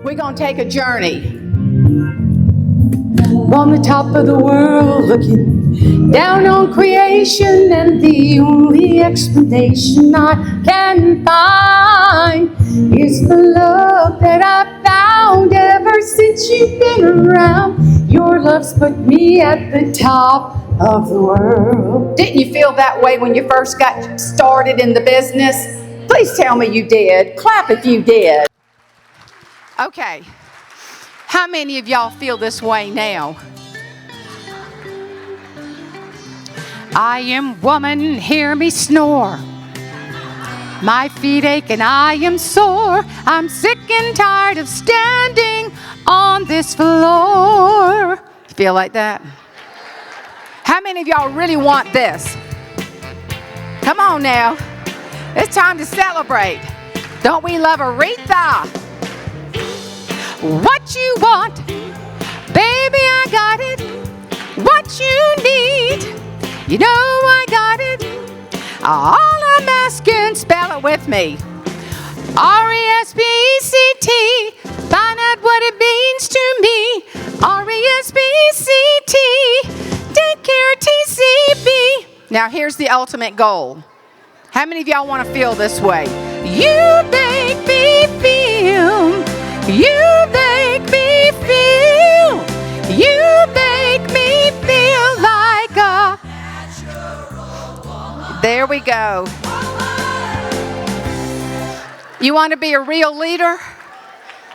We're going to take a journey. On the top of the world, looking down on creation, and the only explanation I can find is the love that I've found ever since you've been around. Your love's put me at the top of the world. Didn't you feel that way when you first got started in the business? Please tell me you did. Clap if you did. Okay. How many of y'all feel this way now? I am woman, hear me snore. My feet ache and I am sore. I'm sick and tired of standing on this floor. Feel like that? How many of y'all really want this? Come on now. It's time to celebrate. Don't we love Aretha? What you want, baby, I got it. What you need, you know I got it. All I'm asking, spell it with me. R-E-S-P-E-C-T. Find out what it means to me. R-E-S-P-E-C-T. Take care, T-C-B. Now here's the ultimate goal. How many of y'all want to feel this way? You make me feel. You make me feel. You make me feel like a natural woman. There we go. You want to be a real leader?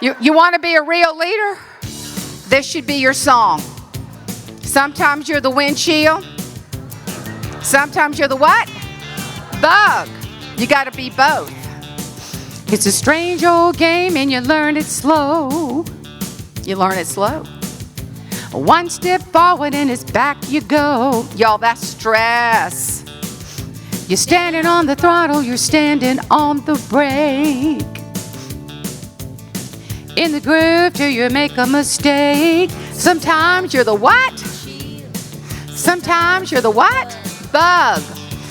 You want to be a real leader? This should be your song. Sometimes you're the windshield. Sometimes you're the what? Bug. You got to be both. It's a strange old game and you learn it slow. You learn it slow. One step forward and it's back you go. Y'all, that's stress. You're standing on the throttle, you're standing on the brake. In the groove till you make a mistake. Sometimes you're the what? Sometimes you're the what? Bug.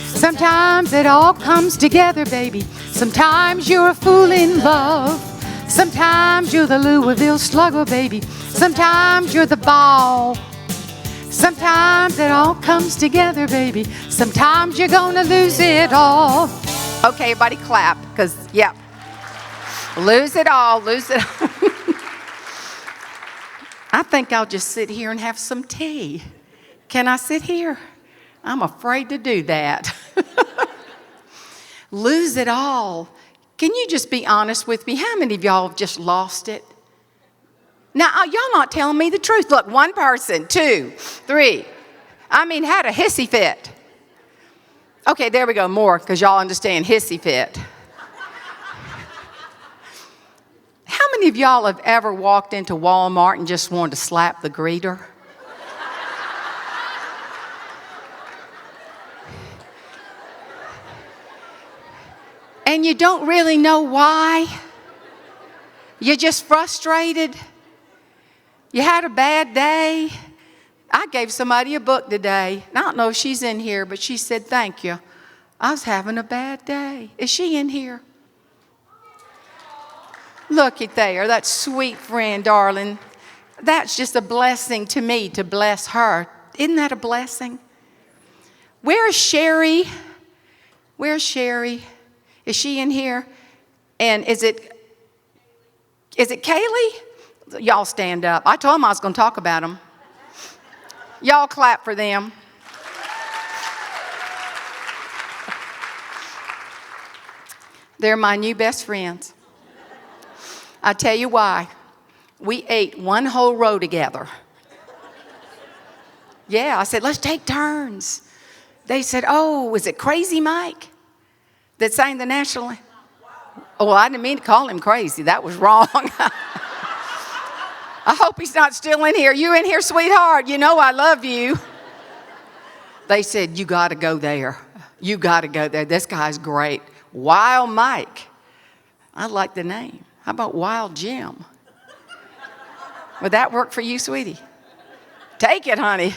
Sometimes it all comes together, baby. Sometimes you're a fool in love. Sometimes you're the Louisville Slugger, baby. Sometimes you're the ball. Sometimes it all comes together, baby. Sometimes you're gonna lose it all. Okay, everybody clap, because, yep. Lose it all, lose it all. I think I'll just sit here and have some tea. Can I sit here? I'm afraid to do that. Lose it all. Can you just be honest with me? How many of y'all have just lost it? Now, y'all not telling me the truth. Look, one person, 2, 3. Had a hissy fit. Okay, there we go, more, because y'all understand hissy fit. How many of y'all have ever walked into Walmart and just wanted to slap the greeter? And you don't really know why. You're just frustrated. You had a bad day. I gave somebody a book today. I don't know if she's in here, but she said, thank you. I was having a bad day. Is she in here? Look at there, that sweet friend, darling. That's just a blessing to me to bless her. Isn't that a blessing? Where's Sherry? Where's Sherry? Is she in here? And is it Kaylee? Y'all stand up. I told them I was going to talk about them. Y'all clap for them. They're my new best friends. I tell you why. We ate one whole row together. Yeah, I said, let's take turns. They said, oh, is it Crazy Mike that sang the national? Oh, well, I didn't mean to call him crazy. That was wrong. I hope he's not still in here. You in here, sweetheart? You know I love you. They said, you got to go there. You got to go there. This guy's great. Wild Mike. I like the name. How about Wild Jim? Would that work for you, sweetie? Take it, honey.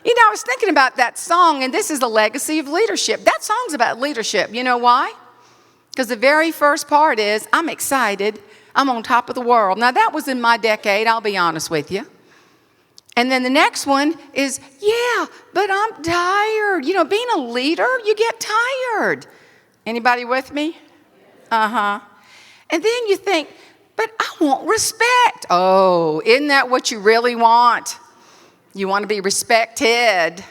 You know, I was thinking about that song, and this is a legacy of leadership. That song's about leadership. You know why? Because the very first part is, I'm excited, I'm on top of the world. Now, that was in my decade, I'll be honest with you. And then the next one is, yeah, but I'm tired. You know, being a leader, you get tired. Anybody with me? Uh-huh. And then you think, but I want respect. Oh, isn't that what you really want? You want to be respected.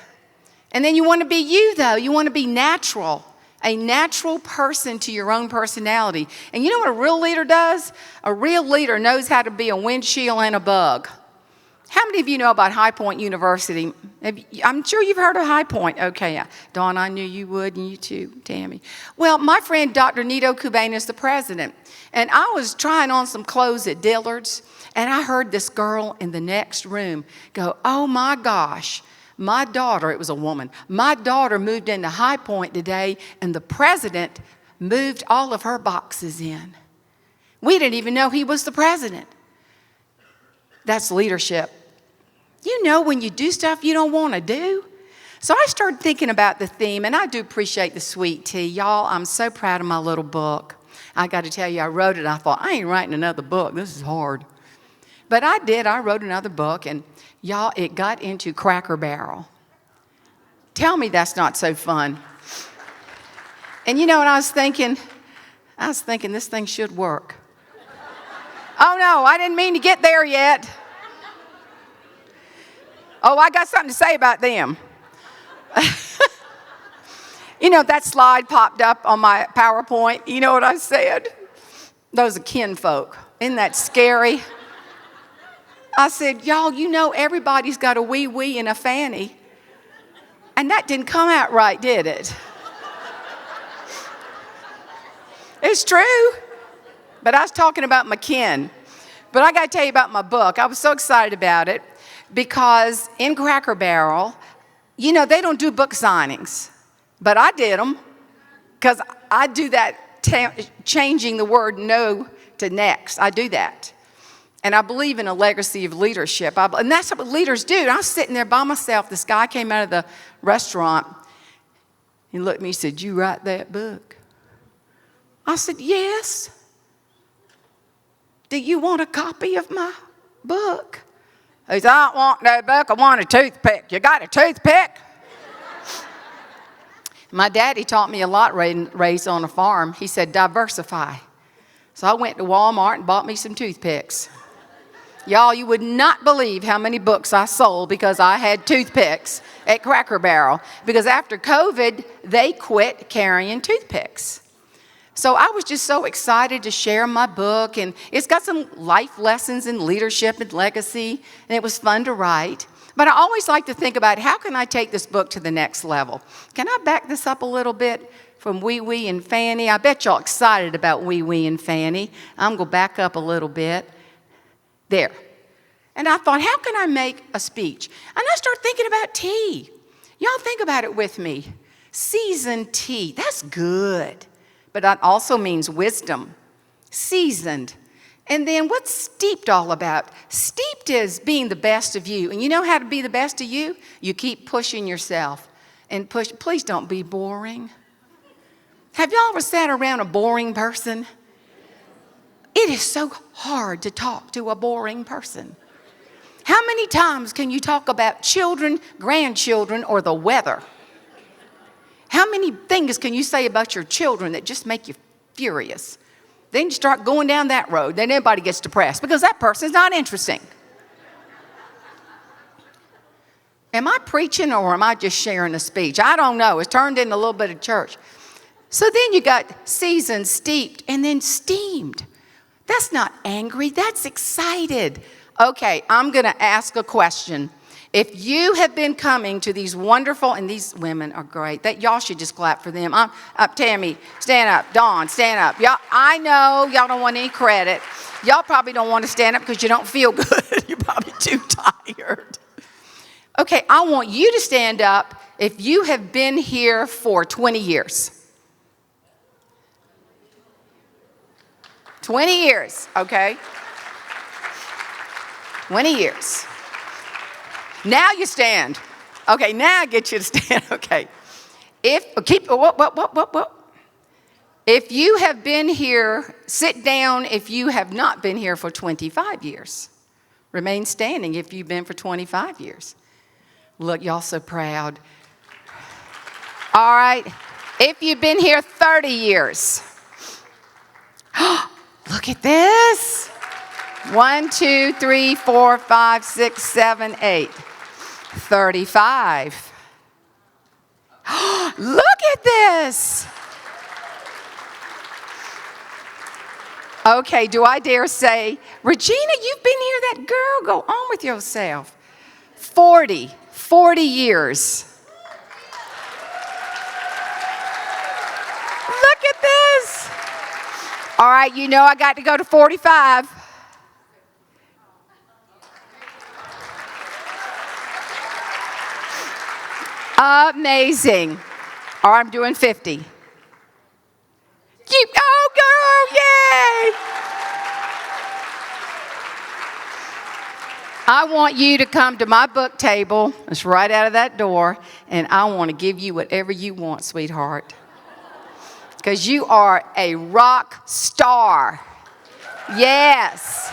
And then you want to be you, though. You want to be natural. A natural person to your own personality. And you know what a real leader does? A real leader knows how to be a windshield and a bug. How many of you know about High Point University? I'm sure you've heard of High Point. Okay, yeah. Dawn, I knew you would, and you too, Tammy. Well, my friend Dr. Nito Kubain is the president. And I was trying on some clothes at Dillard's, and I heard this girl in the next room go, oh my gosh. My daughter, it was a woman, my daughter moved into High Point today, and the president moved all of her boxes in. We didn't even know he was the president. That's leadership. You know when you do stuff you don't want to do. So I started thinking about the theme, and I do appreciate the sweet tea. Y'all, I'm so proud of my little book. I got to tell you, I wrote it, and I thought, I ain't writing another book. This is hard. But I did. I wrote another book, and y'all, it got into Cracker Barrel. Tell me that's not so fun. And you know what I was thinking? I was thinking this thing should work. Oh no, I didn't mean to get there yet. Oh, I got something to say about them. You know, that slide popped up on my PowerPoint. You know what I said? Those are kinfolk. Isn't that scary? I said, y'all, you know everybody's got a wee-wee and a fanny. And that didn't come out right, did it? It's true. But I was talking about my kin. But I got to tell you about my book. I was so excited about it because in Cracker Barrel, you know, they don't do book signings. But I did them because I do that, changing the word no to next. I do that. And I believe in a legacy of leadership. And that's what leaders do. And I was sitting there by myself. This guy came out of the restaurant. He looked at me and said, you write that book? I said, yes. Do you want a copy of my book? He said, I don't want no book. I want a toothpick. You got a toothpick? My daddy taught me a lot raised on a farm. He said, diversify. So I went to Walmart and bought me some toothpicks. Y'all, you would not believe how many books I sold because I had toothpicks at Cracker Barrel. Because after COVID, they quit carrying toothpicks. So I was just so excited to share my book. And it's got some life lessons in leadership and legacy. And it was fun to write. But I always like to think about how can I take this book to the next level? Can I back this up a little bit from Wee Wee and Fanny? I bet y'all excited about Wee Wee and Fanny. I'm going to back up a little bit. There. And I thought, how can I make a speech? And I started thinking about tea. Y'all think about it with me. Seasoned tea. That's good. But that also means wisdom. Seasoned. And then what's steeped all about? Steeped is being the best of you. And you know how to be the best of you? You keep pushing yourself. And push. Please don't be boring. Have y'all ever sat around a boring person? It is so hard to talk to a boring person. How many times can you talk about children, grandchildren, or the weather? How many things can you say about your children that just make you furious? Then you start going down that road, then everybody gets depressed because that person's not interesting. Am I preaching or am I just sharing a speech? I don't know. It's turned into a little bit of church. So then you got seasoned, steeped, and then steamed. That's not angry, that's excited. Okay, I'm going to ask a question. If you have been coming to these wonderful, and these women are great, that y'all should just clap for them. Tammy, stand up. Dawn, stand up. Y'all, I know y'all don't want any credit. Y'all probably don't want to stand up because you don't feel good. You're probably too tired. Okay, I want you to stand up if you have been here for 20 years. 20 years, okay? 20 years. Now you stand. Okay, now I get you to stand. Okay. If you have been here, sit down if you have not been here for 25 years. Remain standing if you've been for 25 years. Look, y'all so proud. All right. If you've been here 30 years. Look at this. 1, 2, 3, 4, 5, 6, 7, 8. 35. Look at this. Okay, do I dare say, Regina, you've been here, that girl, go on with yourself. 40 years. Look at this. All right, you know I got to go to 45. Amazing. All right, I'm doing 50. Oh, girl, yay! I want you to come to my book table. It's right out of that door. And I want to give you whatever you want, sweetheart. Because you are a rock star. Yes.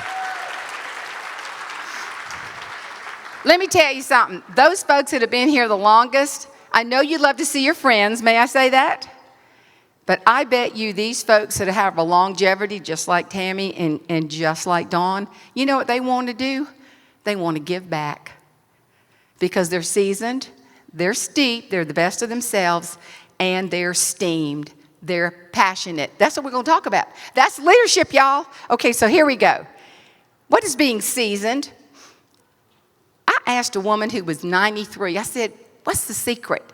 Let me tell you something. Those folks that have been here the longest, I know you love to see your friends. May I say that? But I bet you these folks that have a longevity, just like Tammy and just like Dawn, you know what they want to do? They want to give back. Because they're seasoned, they're steeped, they're the best of themselves, and they're steamed. They're passionate. That's what we're going to talk about. That's leadership, y'all. Okay, so here we go. What is being seasoned? I asked a woman who was 93, I said, what's the secret?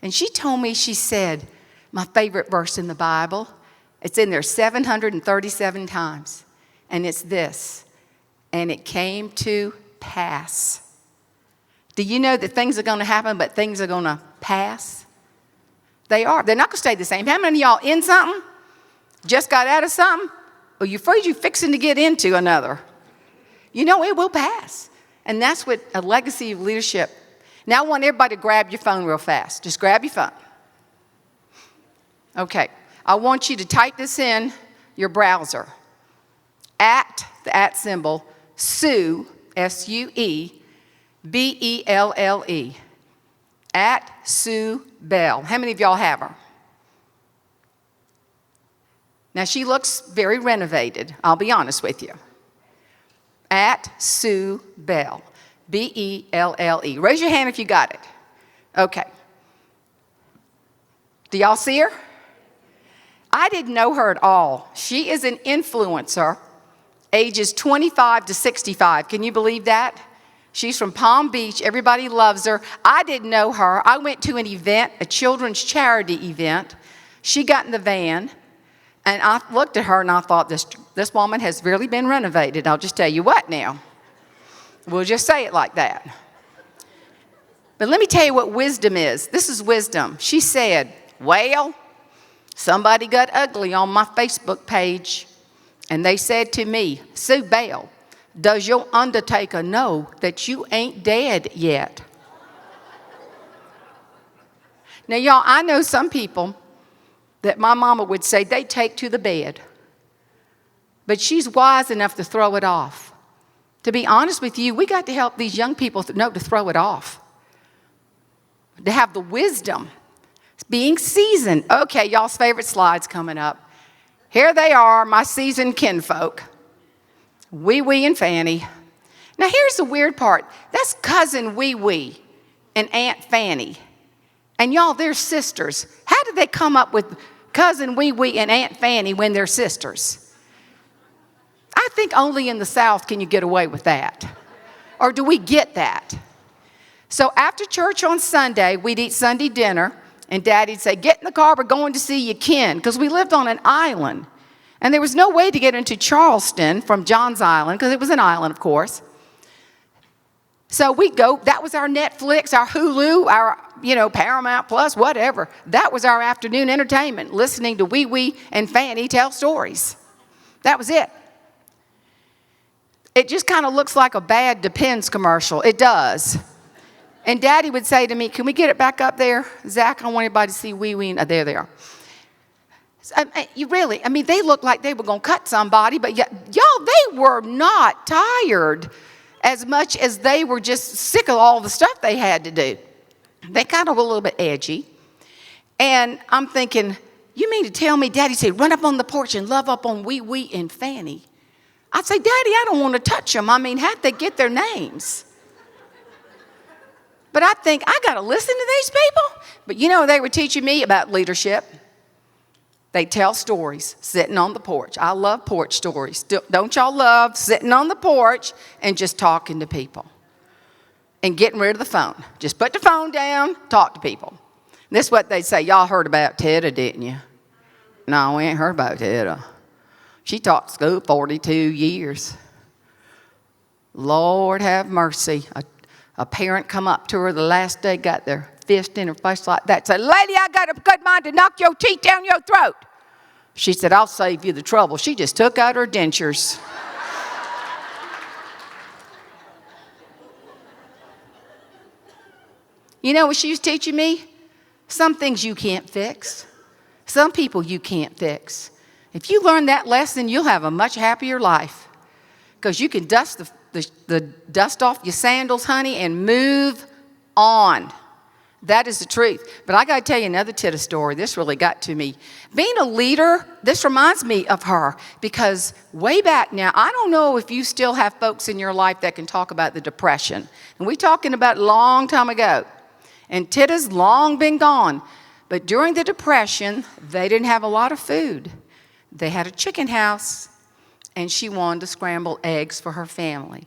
And she told me, she said, my favorite verse in the Bible, it's in there 737 times. And it's this, and it came to pass. Do you know that things are going to happen, but things are going to pass? They are. They're not going to stay the same. How many of y'all in something? Just got out of something? Or you're afraid you're fixing to get into another? You know, it will pass. And that's what a legacy of leadership. Now I want everybody to grab your phone real fast. Just grab your phone. Okay. I want you to type this in your browser. The @ symbol, Sue, S-U-E, B-E-L-L-E. @Sue Bell. How many of y'all have her? Now she looks very renovated, I'll be honest with you. @Sue Bell. B-E-L-L-E. Raise your hand if you got it. Okay. Do y'all see her? I didn't know her at all. She is an influencer, ages 25 to 65. Can you believe that? She's from Palm Beach. Everybody loves her. I didn't know her. I went to an event, a children's charity event. She got in the van, and I looked at her, and I thought, this woman has really been renovated. I'll just tell you what now. We'll just say it like that. But let me tell you what wisdom is. This is wisdom. She said, well, somebody got ugly on my Facebook page, and they said to me, Sue Bell, does your undertaker know that you ain't dead yet? Now, y'all, I know some people that my mama would say they take to the bed. But she's wise enough to throw it off. To be honest with you, we got to help these young people know to throw it off. To have the wisdom. Being seasoned. Okay, y'all's favorite slide's coming up. Here they are, my seasoned kinfolk. Wee Wee and Fanny. Now here's the weird part. That's cousin Wee Wee and Aunt Fanny. And y'all, they're sisters. How did they come up with cousin Wee Wee and Aunt Fanny when they're sisters? I think only in the South can you get away with that. Or do we get that? So after church on Sunday, we'd eat Sunday dinner, and Daddy'd say, get in the car, we're going to see your kin, because we lived on an island. And there was no way to get into Charleston from John's Island, because it was an island, of course. So we'd go, that was our Netflix, our Hulu, our, Paramount Plus, whatever. That was our afternoon entertainment, listening to Wee Wee and Fanny tell stories. That was it. It just kind of looks like a bad Depends commercial. It does. And Daddy would say to me, can we get it back up there? Zach, I want everybody to see Wee Wee. There they are. They looked like they were going to cut somebody, but yet, y'all, they were not tired as much as they were just sick of all the stuff they had to do. They kind of were a little bit edgy. And I'm thinking, you mean to tell me, Daddy said, run up on the porch and love up on Wee Wee and Fanny? I'd say, Daddy, I don't want to touch them. I mean, how'd they get their names? But I think, I got to listen to these people? But they were teaching me about leadership. They tell stories sitting on the porch. I love porch stories. Don't y'all love sitting on the porch and just talking to people and getting rid of the phone? Just put the phone down, talk to people. This is what they say. Y'all heard about Tedda, didn't you? No, we ain't heard about Tedda. She taught school 42 years. Lord have mercy. A parent come up to her the last day, got their fist in her face like that, said, Lady, I got a good mind to knock your teeth down your throat. She said, I'll save you the trouble. She just took out her dentures. You know what she was teaching me? Some things you can't fix. Some people you can't fix. If you learn that lesson, you'll have a much happier life. Because you can dust the dust off your sandals, honey, and move on. That is the truth. But I got to tell you another Tedda story. This really got to me. Being a leader, this reminds me of her. Because way back now, I don't know if you still have folks in your life that can talk about the Depression. And we're talking about a long time ago. And Tedda's long been gone. But during the Depression, they didn't have a lot of food. They had a chicken house, and she wanted to scramble eggs for her family.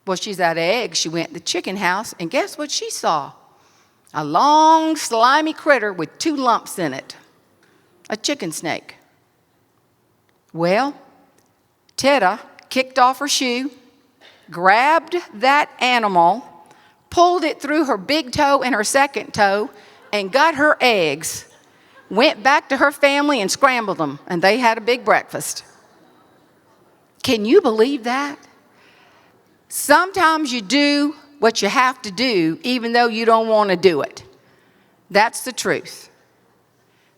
Well, she's out of eggs. She went to the chicken house, and guess what she saw? A long, slimy critter with 2 lumps in it. A chicken snake. Well, Tedda kicked off her shoe, grabbed that animal, pulled it through her big toe and her second toe, and got her eggs, went back to her family and scrambled them, and they had a big breakfast. Can you believe that? Sometimes you do what you have to do, even though you don't want to do it. That's the truth.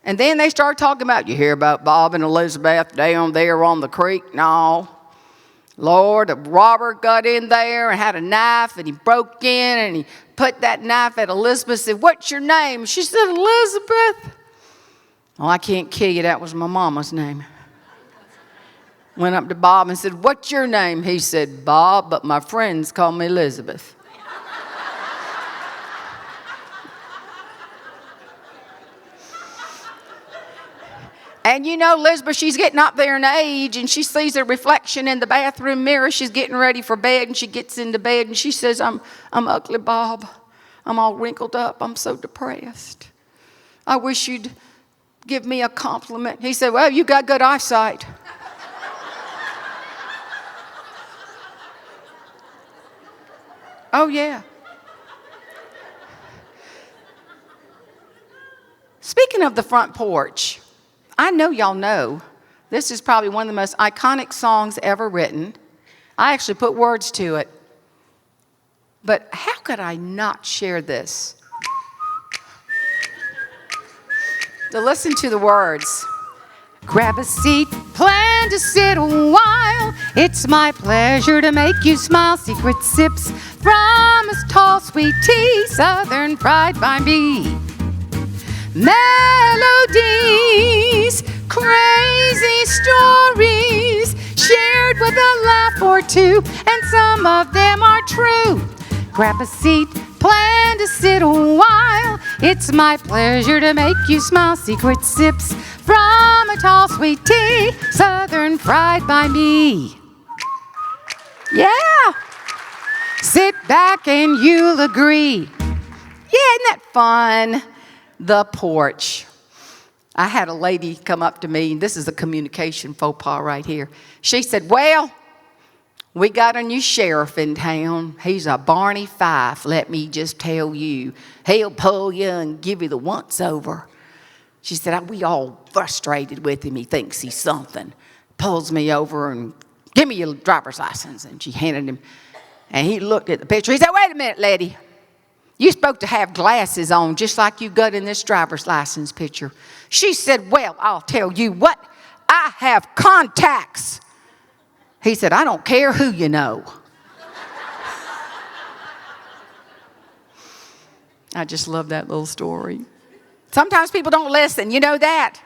And then they start talking about, you hear about Bob and Elizabeth down there on the creek? No. Lord, a robber got in there and had a knife, and he broke in, and he put that knife at Elizabeth, said, what's your name? She said, Elizabeth. Well, I can't kill you. That was my mama's name. Went up to Bob and said, what's your name? He said, Bob, but my friends call me Elizabeth. And Elizabeth, she's getting up there in age, and she sees her reflection in the bathroom mirror. She's getting ready for bed, and she gets into bed, and she says, I'm ugly, Bob. I'm all wrinkled up. I'm so depressed. I wish you'd give me a compliment. He said, well, you got good eyesight. Oh, yeah. Speaking of the front porch, I know y'all know this is probably one of the most iconic songs ever written. I actually put words to it. But how could I not share this? To listen to the words. Grab a seat, plan to sit a while. It's my pleasure to make you smile. Secret sips from a tall sweet tea, Southern Pride by me. Melodies, crazy stories, shared with a laugh or two, and some of them are true. Grab a seat, plan to sit a while. It's my pleasure to make you smile. Secret sips from a tall sweet tea, Southern Pride by me. Yeah. Sit back and you'll agree. Yeah, isn't that fun? The porch. I had a lady come up to me, and this is a communication faux pas right here. She said, well, we got a new sheriff in town. He's a Barney Fife, let me just tell you. He'll pull you and give you the once-over. She said, we all frustrated with him. He thinks he's something. Pulls me over and, give me your driver's license. And she handed him, and he looked at the picture. He said, wait a minute, lady. You're supposed to have glasses on, just like you got in this driver's license picture. She said, well, I'll tell you what, I have contacts. He said, I don't care who you know. I just love that little story. Sometimes people don't listen. You know that?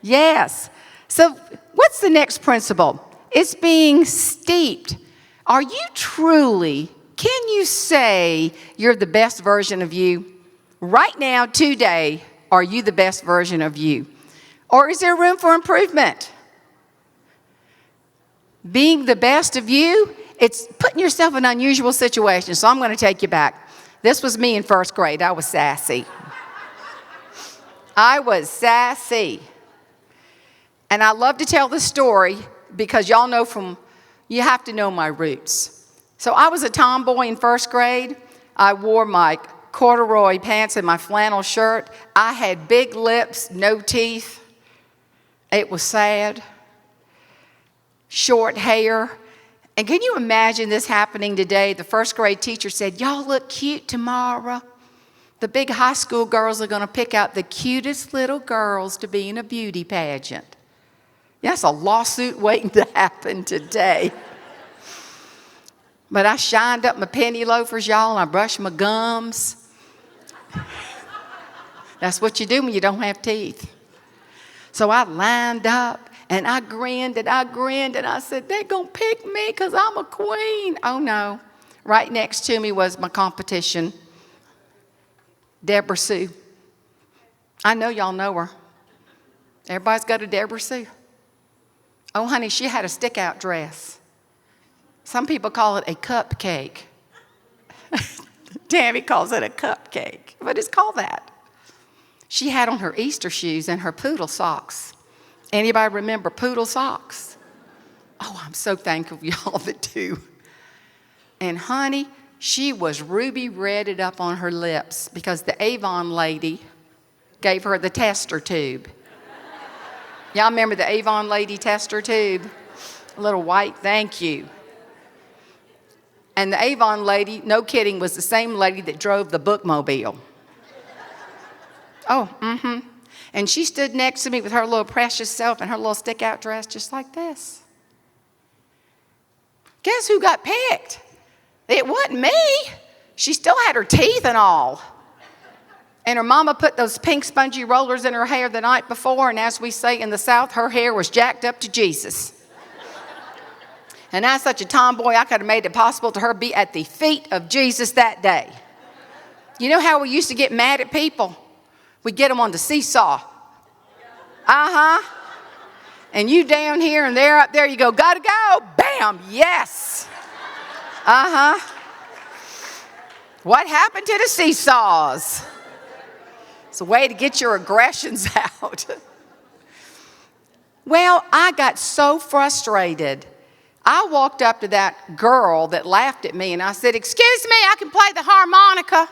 Yes. So what's the next principle? It's being steeped. Are you truly, can you say you're the best version of you? Right now, today, are you the best version of you? Or is there room for improvement? Being the best of you, it's putting yourself in unusual situations. So I'm going to take you back. This was me in first grade. I was sassy. I was sassy. And I love to tell this story because y'all know you have to know my roots. So I was a tomboy in first grade. I wore my corduroy pants and my flannel shirt. I had big lips, no teeth. It was sad. Short hair. And can you imagine this happening today? The first grade teacher said, y'all look cute tomorrow. The big high school girls are going to pick out the cutest little girls to be in a beauty pageant. That's a lawsuit waiting to happen today. But I shined up my penny loafers, y'all, and I brushed my gums. That's what you do when you don't have teeth. So I lined up. And I grinned and I said, they're going to pick me because I'm a queen. Oh, no. Right next to me was my competition, Deborah Sue. I know y'all know her. Everybody's got a Deborah Sue. Oh, honey, she had a stick-out dress. Some people call it a cupcake. Tammy calls it a cupcake, but it's called that. She had on her Easter shoes and her poodle socks. Anybody remember poodle socks? Oh, I'm so thankful for y'all that do. And honey, she was ruby redded up on her lips because the Avon lady gave her the tester tube. Y'all remember the Avon lady tester tube? A little white, thank you. And the Avon lady, no kidding, was the same lady that drove the bookmobile. Oh, mm-hmm. And she stood next to me with her little precious self and her little stick-out dress just like this. Guess who got picked? It wasn't me. She still had her teeth and all. And her mama put those pink spongy rollers in her hair the night before, and as we say in the South, her hair was jacked up to Jesus. And as such a tomboy, I could have made it possible to her be at the feet of Jesus that day. You know how we used to get mad at people? We get them on the seesaw. And you down here and they're up there, you go, gotta go. Bam, yes. What happened to the seesaws? It's a way to get your aggressions out. Well, I got so frustrated. I walked up to that girl that laughed at me and I said, excuse me, I can play the harmonica.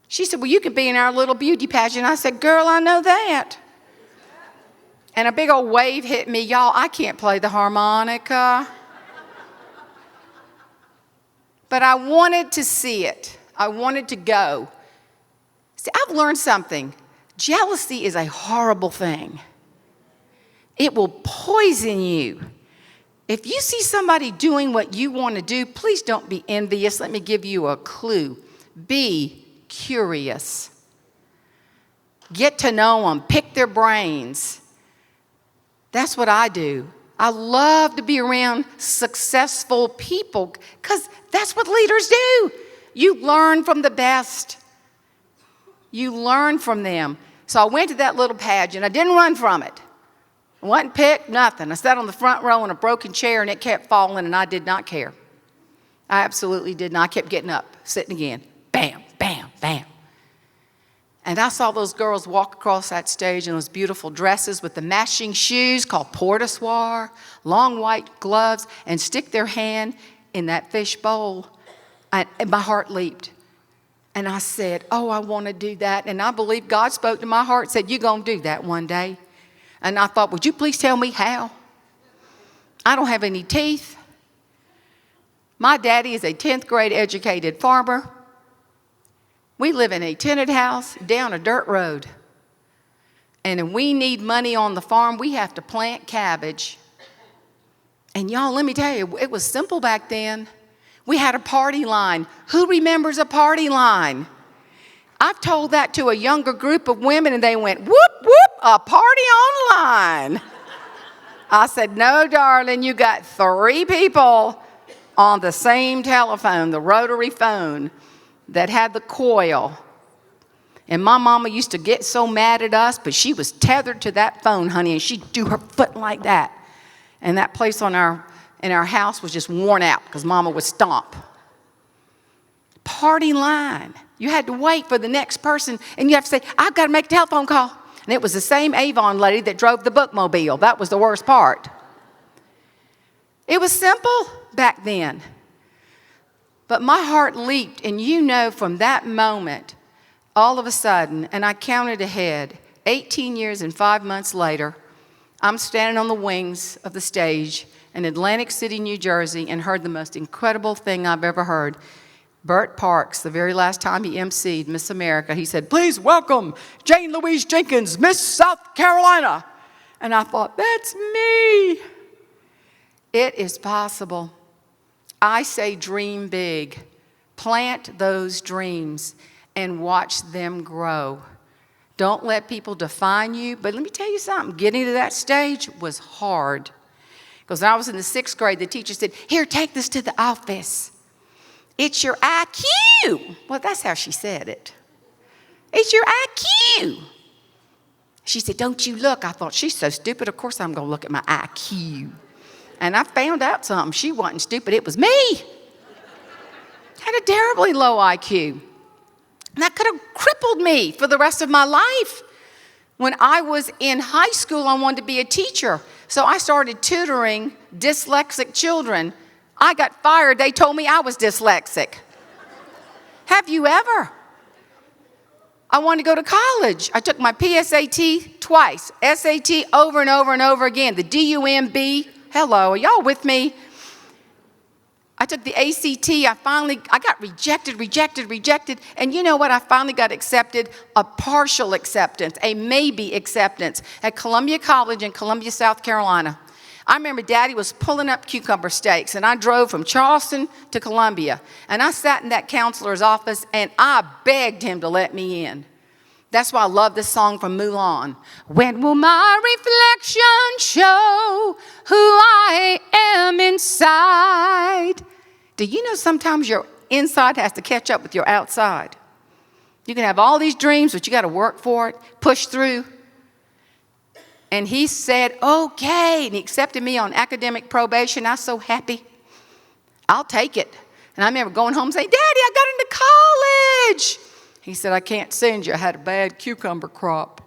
She said, well, you could be in our little beauty pageant. I said, girl, I know that. And a big old wave hit me. Y'all, I can't play the harmonica. But I wanted to see it. I wanted to go. See, I've learned something. Jealousy is a horrible thing. It will poison you. If you see somebody doing what you want to do, please don't be envious. Let me give you a clue. Be curious. Get to know them. Pick their brains. That's what I do. I love to be around successful people because that's what leaders do. You learn from the best. You learn from them. So I went to that little pageant. I didn't run from it. I wasn't picked, nothing. I sat on the front row in a broken chair and it kept falling and I did not care. I absolutely did not. I kept getting up, sitting again. Bam, bam, bam. And I saw those girls walk across that stage in those beautiful dresses with the matching shoes called porte-soir, long white gloves, and stick their hand in that fish bowl. And my heart leaped. And I said, oh, I want to do that. And I believe God spoke to my heart and said, you're going to do that one day. And I thought, would you please tell me how? I don't have any teeth. My daddy is a 10th grade educated farmer. We live in a tented house down a dirt road. And if we need money on the farm, we have to plant cabbage. And y'all, let me tell you, it was simple back then. We had a party line. Who remembers a party line? I've told that to a younger group of women, and they went, whoop, whoop, a party online. I said, no, darling, you got 3 people on the same telephone, the rotary phone, that had the coil. And my mama used to get so mad at us, but she was tethered to that phone, honey, and she'd do her foot like that. And that place in our house was just worn out because mama would stomp. Party line. You had to wait for the next person, and you have to say, I've got to make a telephone call. And it was the same Avon lady that drove the bookmobile. That was the worst part. It was simple back then. But my heart leaped, and you know, from that moment, all of a sudden, and I counted ahead, 18 years and 5 months later, I'm standing on the wings of the stage in Atlantic City, New Jersey, and heard the most incredible thing I've ever heard. Burt Parks, the very last time he emceed Miss America, he said, please welcome Jane Louise Jenkins, Miss South Carolina. And I thought, that's me. It is possible. I say dream big. Plant those dreams and watch them grow. Don't let people define you. But let me tell you something. Getting to that stage was hard. Because when I was in the 6th grade, the teacher said, here, take this to the office. It's your IQ. Well, that's how she said it. It's your IQ. She said, don't you look. I thought, she's so stupid. Of course I'm going to look at my IQ. And I found out something. She wasn't stupid. It was me. Had a terribly low IQ. And that could have crippled me for the rest of my life. When I was in high school, I wanted to be a teacher. So I started tutoring dyslexic children. I got fired. They told me I was dyslexic. Have you ever? I wanted to go to college. I took my PSAT twice, SAT over and over and over again, the DUMB. Hello, are y'all with me? I took the ACT. I got rejected. And you know what? I finally got accepted, a partial acceptance, a maybe acceptance at Columbia College in Columbia, South Carolina. I remember Daddy was pulling up cucumber steaks, and I drove from Charleston to Columbia. And I sat in that counselor's office, and I begged him to let me in. That's why I love this song from Mulan. When will my reflection show who I am inside? Do you know sometimes your inside has to catch up with your outside? You can have all these dreams, but you got to work for it, push through. And he said, okay. And he accepted me on academic probation. I was so happy. I'll take it. And I remember going home and saying, Daddy, I got into college. He said, I can't send you. I had a bad cucumber crop.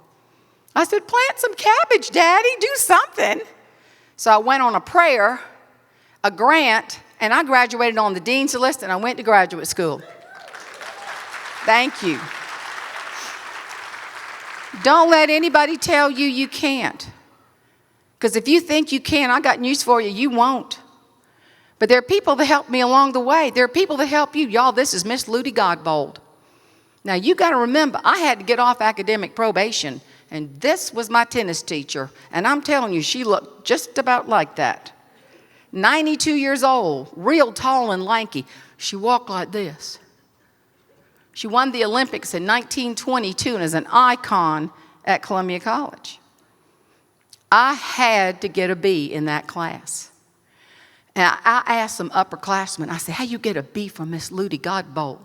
I said, plant some cabbage, Daddy. Do something. So I went on a prayer, a grant, and I graduated on the dean's list, and I went to graduate school. Thank you. Don't let anybody tell you you can't. Because if you think you can, I got news for you, you won't. But there are people that helped me along the way. There are people that help you. Y'all, this is Miss Ludy Godbold. Now, you got to remember, I had to get off academic probation, and this was my tennis teacher. And I'm telling you, she looked just about like that. 92 years old, real tall and lanky. She walked like this. She won the Olympics in 1922 and is an icon at Columbia College. I had to get a B in that class. And I asked some upperclassmen, I said, how you get a B from Miss Ludy Godbold?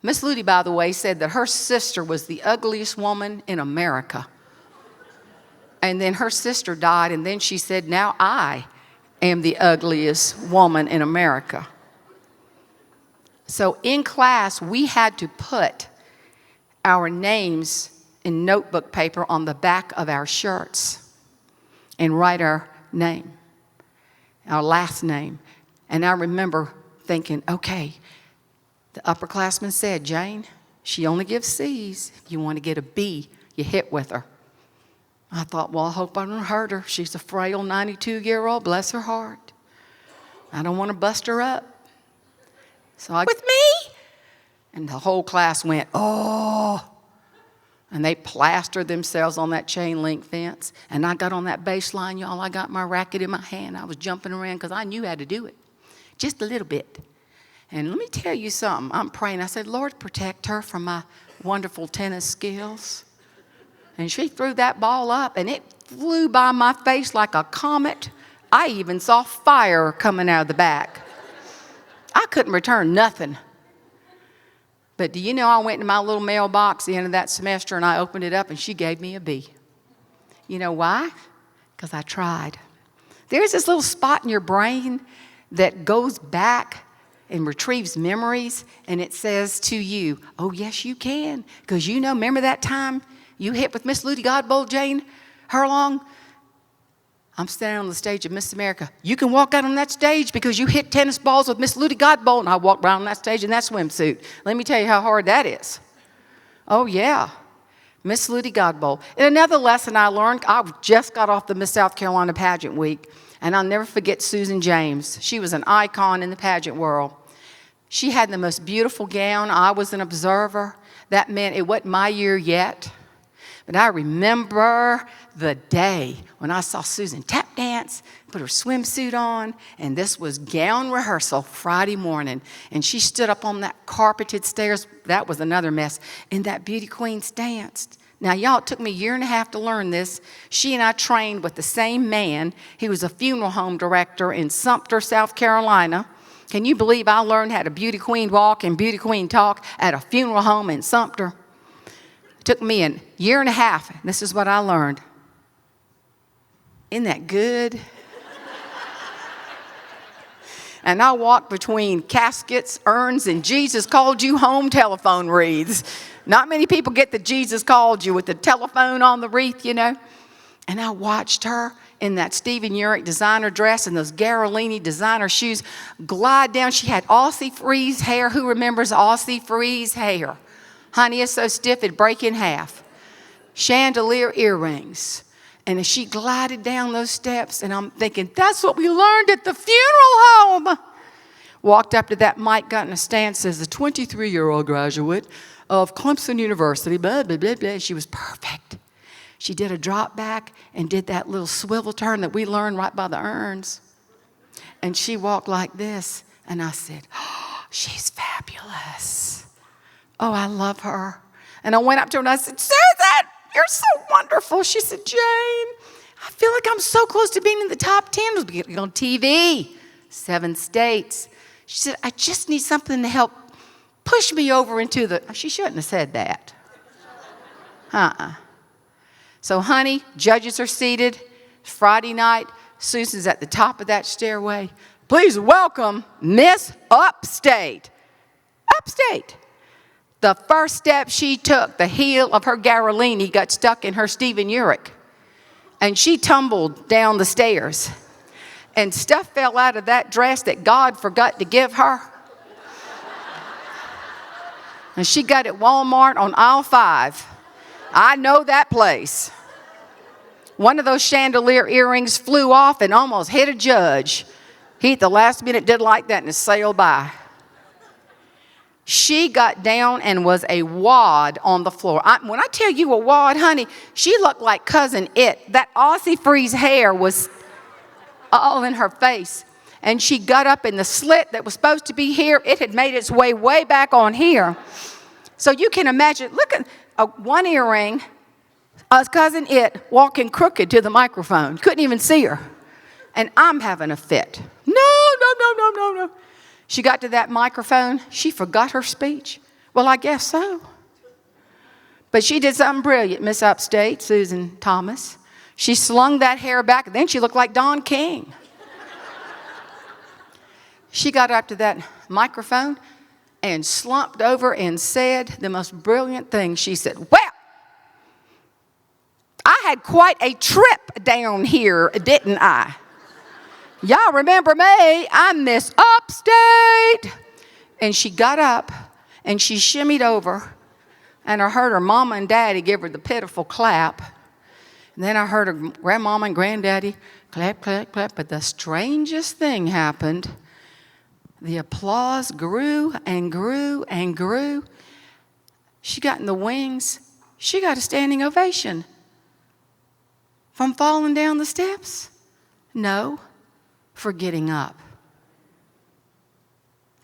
Miss Ludy, by the way, said that her sister was the ugliest woman in America. And then her sister died, and then she said, now I am the ugliest woman in America. So in class, we had to put our names in notebook paper on the back of our shirts and write our name, our last name. And I remember thinking, okay, the upperclassman said, Jane, she only gives C's. If you want to get a B, you hit with her. I thought, well, I hope I don't hurt her. She's a frail 92-year-old, bless her heart. I don't want to bust her up. So I with me. And the whole class went, oh. And they plastered themselves on that chain link fence. And I got on that baseline, y'all. I got my racket in my hand. I was jumping around because I knew how to do it. Just a little bit. And let me tell you something. I'm praying. I said, Lord, protect her from my wonderful tennis skills. And she threw that ball up, and it flew by my face like a comet. I even saw fire coming out of the back. I couldn't return nothing. But do you know, I went to my little mailbox at the end of that semester, and I opened it up, and she gave me a B. You know why? Because I tried. There's this little spot in your brain that goes back and retrieves memories, and it says to you, oh, yes, you can. Because you know, remember that time you hit with Miss Ludy Godbold, Jane Herlong? I'm standing on the stage of Miss America. You can walk out on that stage because you hit tennis balls with Miss Ludy Godbold, and I walked around on that stage in that swimsuit. Let me tell you how hard that is. Oh, yeah. Miss Ludy Godbold. And another lesson I learned, I just got off the Miss South Carolina pageant week, and I'll never forget Susan James. She was an icon in the pageant world. She had the most beautiful gown. I was an observer. That meant it wasn't my year yet. But I remember the day when I saw Susan tap dance, put her swimsuit on, and this was gown rehearsal Friday morning. And she stood up on that carpeted stairs. That was another mess. And that beauty queens danced. Now, y'all, it took me a year and a half to learn this. She and I trained with the same man. He was a funeral home director in Sumter, South Carolina. Can you believe I learned how to beauty queen walk and beauty queen talk at a funeral home in Sumter? It took me a year and a half. This is what I learned. Isn't that good? And I walked between caskets, urns, and Jesus called you home telephone wreaths. Not many people get the Jesus called you with the telephone on the wreath, you know. And I watched her in that Stephen Urich designer dress and those Garolini designer shoes glide down. She had Aussie Freeze hair. Who remembers Aussie Freeze hair? Honey, it's so stiff it'd break in half. Chandelier earrings. And as she glided down those steps, and I'm thinking, that's what we learned at the funeral home. Walked up to that mic, got in a stance, says, the 23-year-old graduate of Clemson University, blah, blah, blah, blah. She was perfect. She did a drop back and did that little swivel turn that we learned right by the urns. And she walked like this. And I said, oh, she's fabulous. Oh, I love her. And I went up to her and I said, Susan, you're so wonderful. She said, Jane, I feel like I'm so close to being in the top 10. We'll be on TV, 7 states. She said, I just need something to help push me over into the... She shouldn't have said that. So, honey, judges are seated. Friday night, Susan's at the top of that stairway. Please welcome Miss Upstate. Upstate. The first step she took, the heel of her Garolini got stuck in her Stephen Urich. And she tumbled down the stairs. And stuff fell out of that dress that God forgot to give her. And she got at Walmart on aisle 5. I know that place. One of those chandelier earrings flew off and almost hit a judge. He at the last minute did like that and it sailed by. She got down and was a wad on the floor. When I tell you a wad, honey, she looked like Cousin It. That Aussie Freeze hair was all in her face. And she got up in the slit that was supposed to be here. It had made its way back on here. So you can imagine, look at one earring, Cousin It walking crooked to the microphone. Couldn't even see her. And I'm having a fit. No. She got to that microphone. She forgot her speech. Well, I guess so. But she did something brilliant, Miss Upstate, Susan Thomas. She slung that hair back, and then she looked like Don King. She got up to that microphone and slumped over and said the most brilliant thing. She said, well, I had quite a trip down here, didn't I? Y'all remember me? I'm Miss Upstate. And she got up and she shimmied over. And I heard her mama and daddy give her the pitiful clap. And then I heard her grandmama and granddaddy clap, clap, clap. But the strangest thing happened. The applause grew and grew and grew. She got in the wings. She got a standing ovation. From falling down the steps? No, for getting up.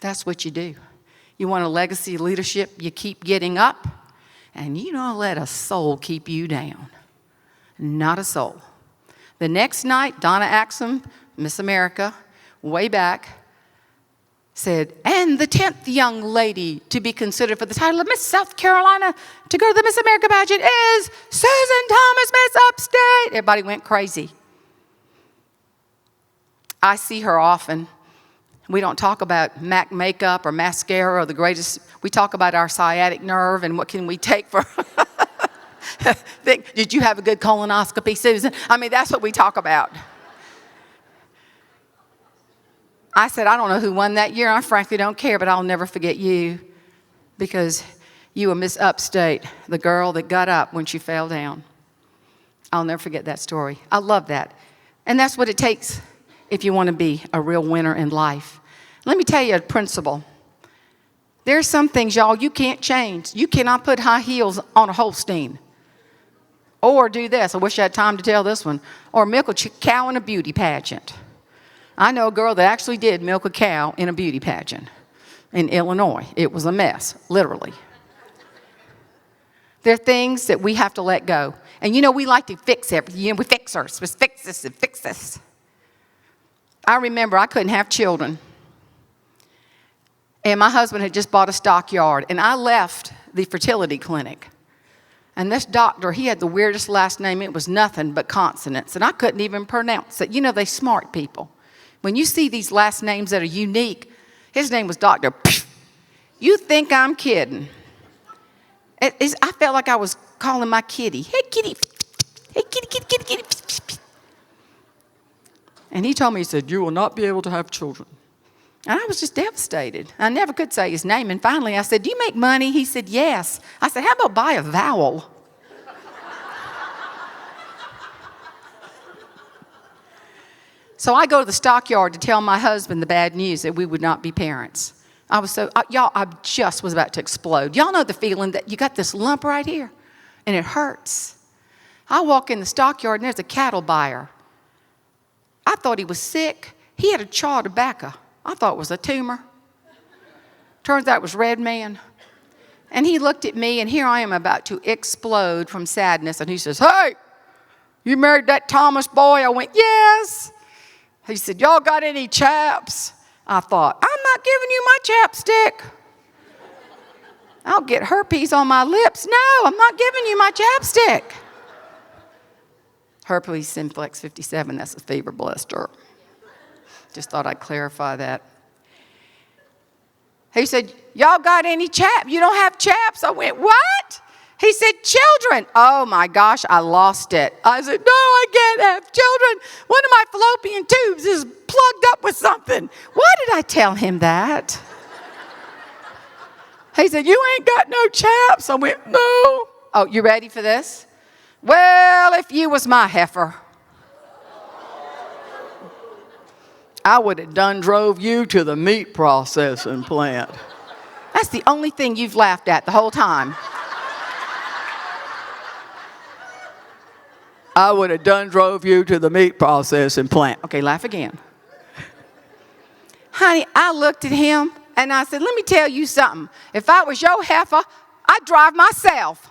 That's what you do. You want a legacy of leadership, you keep getting up, and you don't let a soul keep you down. Not a soul. The next night, Donna Axum, Miss America, way back, said, and the 10th young lady to be considered for the title of Miss South Carolina to go to the Miss America pageant is Susan Thomas, Miss Upstate. Everybody went crazy. I see her often. We don't talk about MAC makeup or mascara or the greatest. We talk about our sciatic nerve and what can we take for. Did you have a good colonoscopy, Susan? I mean, that's what we talk about. I said, I don't know who won that year. I frankly don't care, but I'll never forget you because you were Miss Upstate, the girl that got up when she fell down. I'll never forget that story. I love that. And that's what it takes if you want to be a real winner in life. Let me tell you a principle. There's some things, y'all, you can't change. You cannot put high heels on a Holstein. Or do this. I wish I had time to tell this one. Or milk a cow in a beauty pageant. I know a girl that actually did milk a cow in a beauty pageant in Illinois. It was a mess, literally. There are things that we have to let go. And you know, we like to fix everything. You know, we fix ours. Let's fix this and fix this. I remember I couldn't have children. And my husband had just bought a stockyard. And I left the fertility clinic. And this doctor, he had the weirdest last name. It was nothing but consonants. And I couldn't even pronounce it. You know, they smart people. When you see these last names that are unique, his name was Dr. You think I'm kidding. I felt like I was calling my kitty. Hey, kitty. Hey, kitty, kitty, kitty, kitty. And he told me, he said, you will not be able to have children. And I was just devastated. I never could say his name. And finally I said, do you make money? He said, yes. I said, how about buy a vowel? So I go to the stockyard to tell my husband the bad news that we would not be parents. I just was about to explode. Y'all know the feeling that you got this lump right here and it hurts. I walk in the stockyard and there's a cattle buyer. I thought he was sick. He had a chaw of tobacco. I thought it was a tumor. Turns out it was red man. And he looked at me and here I am about to explode from sadness. And he says, hey, you married that Thomas boy? I went, yes. He said, y'all got any chaps? I thought, I'm not giving you my chapstick. I'll get herpes on my lips. No, I'm not giving you my chapstick. Herpes simplex 57, that's a fever blister. Just thought I'd clarify that. He said, y'all got any chaps? You don't have chaps? I went, what? He said, children. Oh my gosh, I lost it. I said, no, I can't have children. One of my fallopian tubes is plugged up with something. Why did I tell him that? He said, you ain't got no chaps. I went, no. Oh, you ready for this? Well, if you was my heifer, I would have done drove you to the meat processing plant. That's the only thing you've laughed at the whole time. I would have done drove you to the meat processing plant. Okay, laugh again. Honey, I looked at him and I said, let me tell you something. If I was your heifer, I'd drive myself.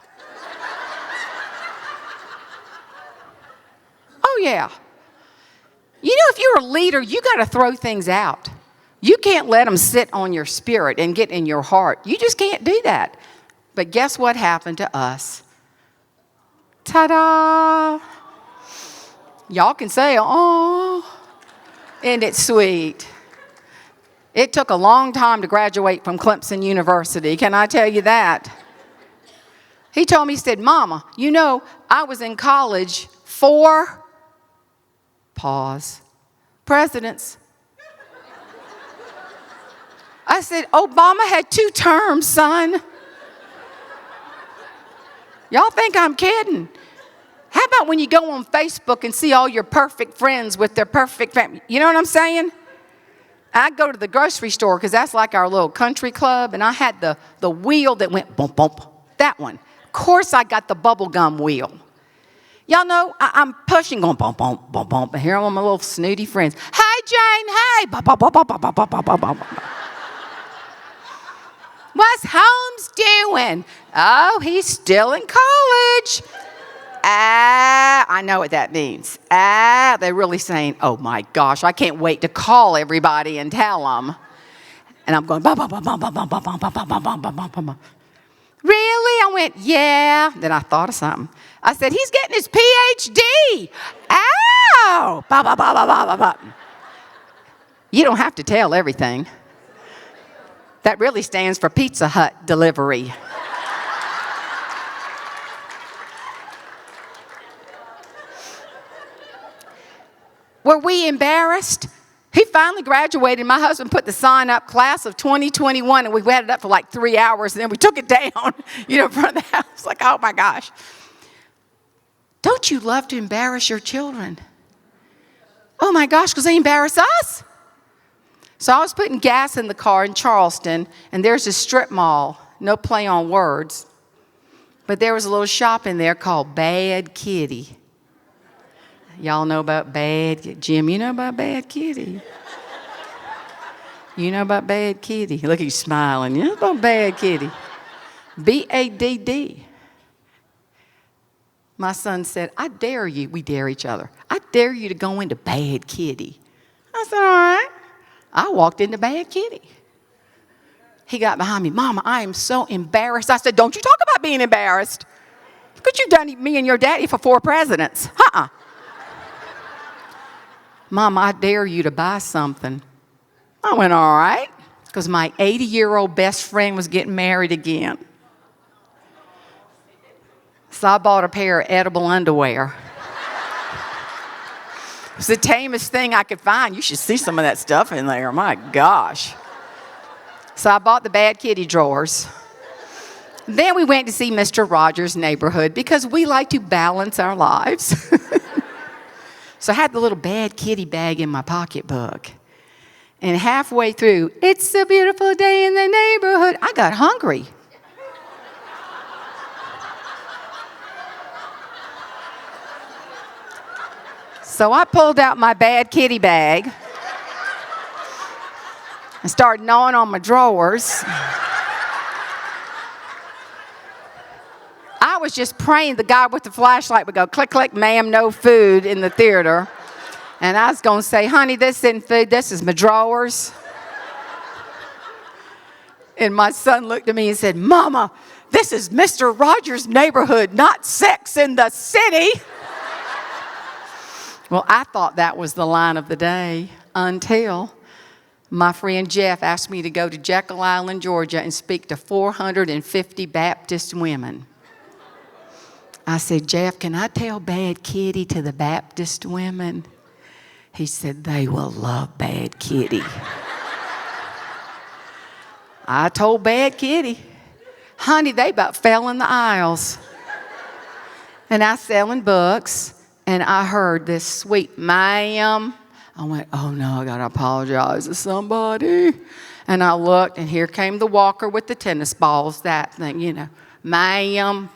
Oh, yeah. You know, if you're a leader, you got to throw things out. You can't let them sit on your spirit and get in your heart. You just can't do that. But guess what happened to us? Ta-da! Y'all can say, oh, isn't it sweet? It took a long time to graduate from Clemson University. Can I tell you that? He told me, he said, Mama, you know, I was in college for, presidents. I said, Obama had 2 terms, son. Y'all think I'm kidding? How about when you go on Facebook and see all your perfect friends with their perfect family? You know what I'm saying? I'd go to the grocery store because that's like our little country club, and I had the wheel that went bump, bump, that one. Of course, I got the bubble gum wheel. Y'all know I'm pushing, going bump, bump, bump, bump, and here I'm with my little snooty friends. Hey, Jane, hey, bump, bump, bump, bump, bump, bump, bump, bump, bump. What's Holmes doing? Oh, he's still in college. I know what that means. They're really saying, oh my gosh, I can't wait to call everybody and tell them. And I'm going, bum, bum, bum, bum, bum, bum, bum, bum, bum, bum, bum, bum, bum, bum. Really? I went, yeah. Then I thought of something. I said, he's getting his PhD. Ow! Bah, bah, bah, bah, bah, bah. You don't have to tell everything. That really stands for Pizza Hut delivery. Were we embarrassed? He finally graduated. My husband put the sign up, class of 2021, and we had it up for like 3 hours, and then we took it down, in front of the house. Like, oh my gosh. Don't you love to embarrass your children? Oh my gosh, because they embarrass us. So I was putting gas in the car in Charleston, and there's a strip mall, no play on words, but there was a little shop in there called Bad Kitty. Y'all know about Jim, you know about Bad Kitty? You know about Bad Kitty? Look at you smiling. You know about Bad Kitty? BADD. My son said, I dare you, we dare each other, I dare you to go into Bad Kitty. I said, all right. I walked into Bad Kitty. He got behind me. Mama, I am so embarrassed. I said, don't you talk about being embarrassed. Because you've done me and your daddy for 4 presidents. Mama, I dare you to buy something. I went, all right. Because my 80-year-old best friend was getting married again. So I bought a pair of edible underwear. It's the tamest thing I could find. You should see some of that stuff in there. My gosh. So I bought the Bad Kitty drawers. Then we went to see Mr. Rogers' Neighborhood because we like to balance our lives. So I had the little Bad Kitty bag in my pocketbook. And halfway through, it's a beautiful day in the neighborhood, I got hungry. So I pulled out my Bad Kitty bag and started gnawing on my drawers. I was just praying the guy with the flashlight would go, click, click, ma'am, no food in the theater. And I was going to say, honey, this isn't food, this is my drawers. And my son looked at me and said, Mama, this is Mr. Rogers' Neighborhood, not Sex in the City. Well, I thought that was the line of the day until my friend Jeff asked me to go to Jekyll Island, Georgia, and speak to 450 Baptist women. I said, Jeff, can I tell Bad Kitty to the Baptist women? He said, they will love Bad Kitty. I told Bad Kitty, honey, they about fell in the aisles. And I selling books. And I heard this sweet, ma'am. I went, oh no, I gotta apologize to somebody. And I looked, and here came the walker with the tennis balls, that thing, Ma'am.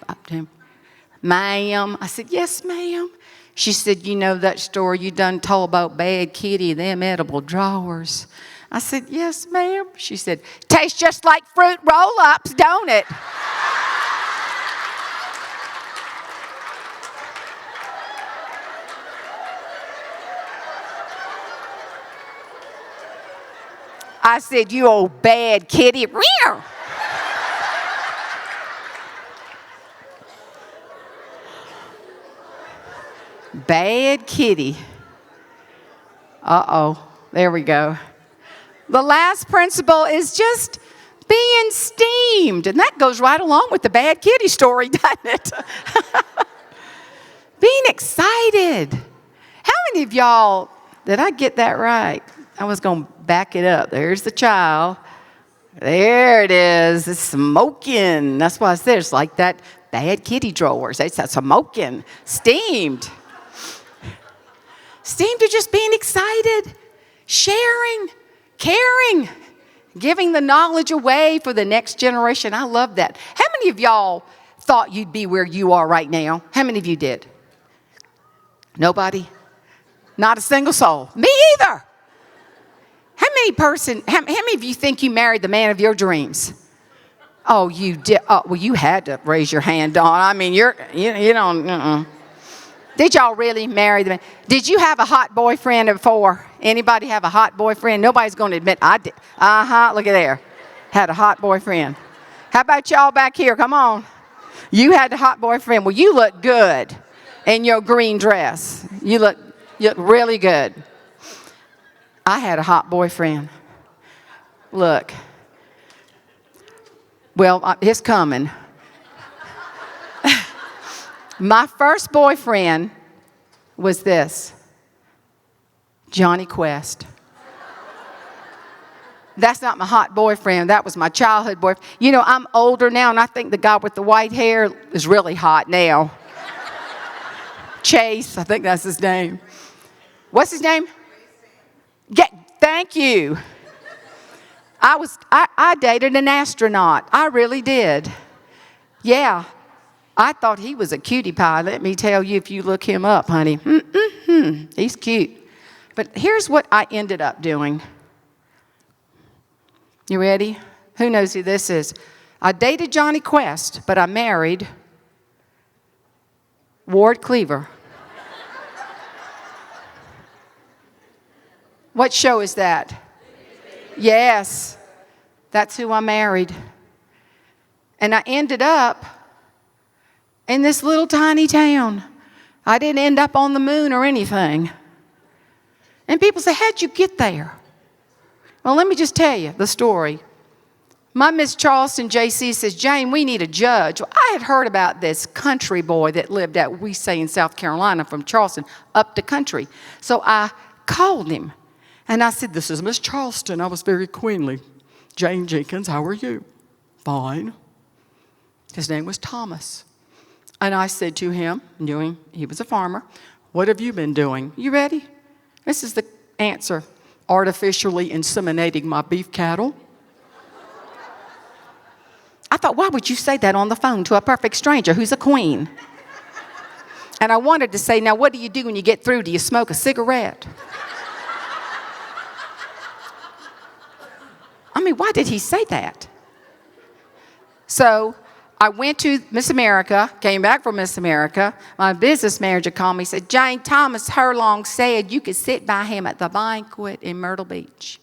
Ma'am. I said, yes, ma'am. She said, you know that story you done told about Bad Kitty, them edible drawers? I said, yes, ma'am. She said, tastes just like fruit roll-ups, don't it? I said, you old Bad Kitty. Bad Kitty. Uh-oh. There we go. The last principle is just being steamed. And that goes right along with the Bad Kitty story, doesn't it? Being excited. How many of y'all, did I get that right? I was going to back it up. There's the child. There it is. It's smoking. That's why I said it's like that Bad Kitty drawers. It's smoking. Steamed. Steamed to just being excited, sharing, Caring. Giving the knowledge away for the next generation. I love that. How many of y'all thought you'd be where you are right now? How many of you did? Nobody? Not a single soul. Me either. How many of you think you married the man of your dreams? Oh, you did. Oh, well, you had to raise your hand, Dawn. I mean, you don't. Did y'all really marry the man? Did you have a hot boyfriend before? Anybody have a hot boyfriend? Nobody's going to admit I did. Look at there. Had a hot boyfriend. How about y'all back here? Come on. You had a hot boyfriend. Well, you look good in your green dress. You look really good. I had a hot boyfriend. Look. Well, it's coming. My first boyfriend was this, Johnny Quest. That's not my hot boyfriend. That was my childhood boyfriend. You know, I'm older now, and I think the guy with the white hair is really hot now. Chase, I think that's his name. What's his name? Yeah, thank you. I dated an astronaut. I really did. Yeah. I thought he was a cutie pie. Let me tell you, if you look him up, honey, he's cute. But here's what I ended up doing. You ready? Who knows who this is? I dated Johnny Quest, but I married Ward Cleaver. What show is that? Yes, that's who I married. And I ended up in this little tiny town. I didn't end up on the moon or anything. And people say, how'd you get there? Well, let me just tell you the story. My Miss Charleston, J.C., says, Jane, we need a judge. Well, I had heard about this country boy that lived at, we say in South Carolina, from Charleston up the country. So I called him. And I said, this is Miss Charleston. I was very queenly. Jane Jenkins, how are you? Fine. His name was Thomas. And I said to him, knowing he was a farmer, what have you been doing? You ready? This is the answer. Artificially inseminating my beef cattle. I thought, why would you say that on the phone to a perfect stranger who's a queen? And I wanted to say, now what do you do when you get through? Do you smoke a cigarette? I mean, why did he say that? So I went to Miss America, came back from Miss America. My business manager called me and said, Jane, Thomas Herlong said you could sit by him at the banquet in Myrtle Beach.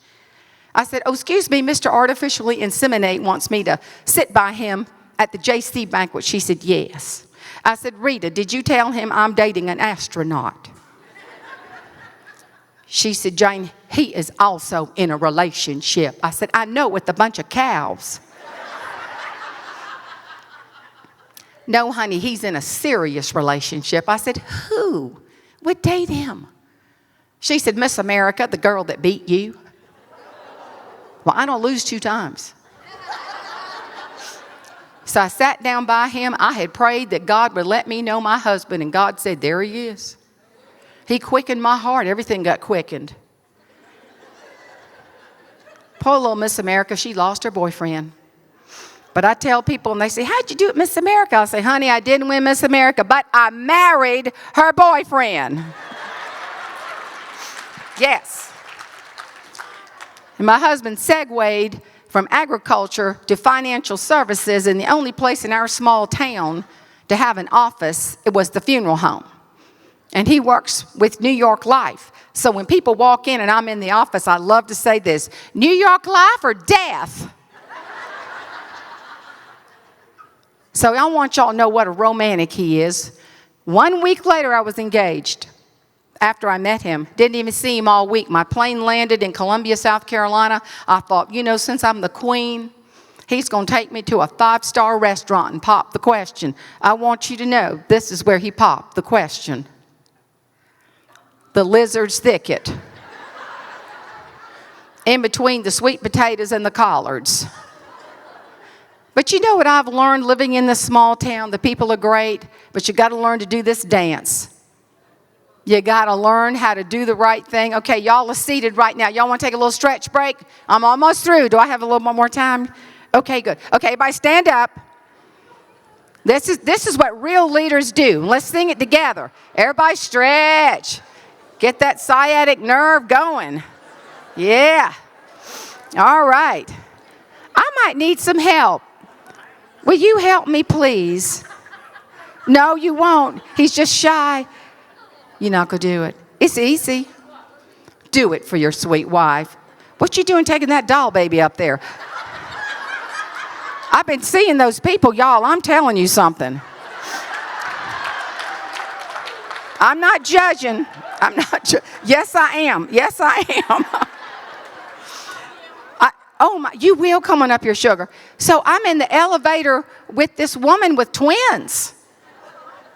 I said, oh, excuse me, Mr. Artificially Inseminate wants me to sit by him at the JC banquet. She said, yes. I said, Rita, did you tell him I'm dating an astronaut? She said, Jane, he is also in a relationship. I said, I know, with a bunch of cows. No, honey, he's in a serious relationship. I said, who would date him? She said, Miss America, the girl that beat you. Well, I don't lose 2 times. So I sat down by him. I had prayed that God would let me know my husband, and God said, there he is. He quickened my heart. Everything got quickened. Poor little Miss America, she lost her boyfriend. But I tell people, and they say, how'd you do it, Miss America? I say, honey, I didn't win Miss America, but I married her boyfriend. Yes. And my husband segued from agriculture to financial services, and the only place in our small town to have an office, it was the funeral home. And he works with New York Life. So when people walk in and I'm in the office, I love to say this, New York Life or death? So I want y'all to know what a romantic he is. 1 week later, I was engaged after I met him. Didn't even see him all week. My plane landed in Columbia, South Carolina. I thought, you know, since I'm the queen, he's going to take me to a 5-star restaurant and pop the question. I want you to know this is where he popped the question. The Lizard's Thicket. In between the sweet potatoes and the collards. But you know what I've learned living in this small town? The people are great, but you got to learn to do this dance. You got to learn how to do the right thing. Okay, y'all are seated right now. Y'all want to take a little stretch break? I'm almost through. Do I have a little more time? Okay, good. Okay, everybody stand up. This is what real leaders do. Let's sing it together. Everybody stretch. Get that sciatic nerve going. Yeah. All right. I might need some help. Will you help me, please? No, you won't. He's just shy. You're not going to do it. It's easy. Do it for your sweet wife. What you doing taking that doll baby up there? I've been seeing those people, y'all. I'm telling you something. I'm not judging. Yes, I am. Yes, I am. Oh, my, you will come on up here, sugar. So I'm in the elevator with this woman with twins.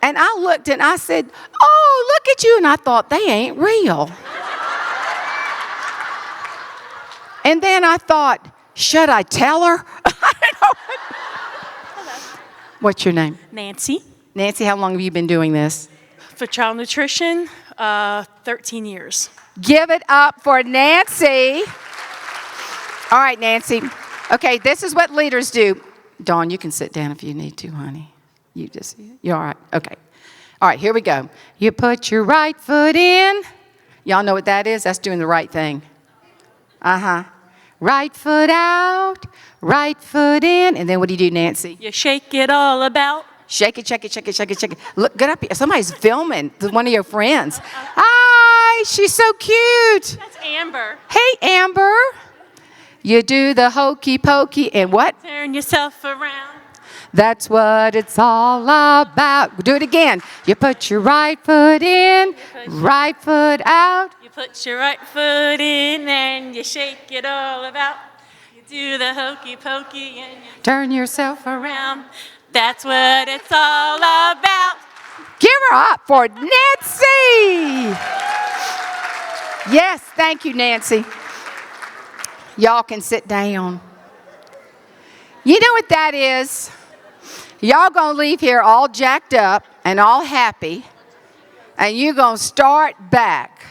And I looked and I said, oh, look at you. And I thought, they ain't real. And then I thought, should I tell her? I don't know. Hello. What's your name? Nancy. Nancy, how long have you been doing this? For child nutrition, 13 years. Give it up for Nancy. All right, Nancy. Okay, this is what leaders do. Dawn, you can sit down if you need to, honey. You're all right. Okay. All right, here we go. You put your right foot in. Y'all know what that is? That's doing the right thing. Uh-huh. Right foot out, right foot in. And then what do you do, Nancy? You shake it all about. Shake it, shake it, shake it, shake it, shake it. Look, get up here. Somebody's filming. One of your friends. Hi, she's so cute. That's Amber. Hey, Amber. You do the hokey pokey and what? Turn yourself around. That's what it's all about. Do it again. You put your right foot in, right foot out. You put your right foot in and you shake it all about. You do the hokey pokey and you turn yourself around. around. That's what it's all about. Give her up for Nancy. Yes, thank you, Nancy. Y'all can sit down. You know what that is? Y'all gonna leave here all jacked up and all happy, and you're gonna start back,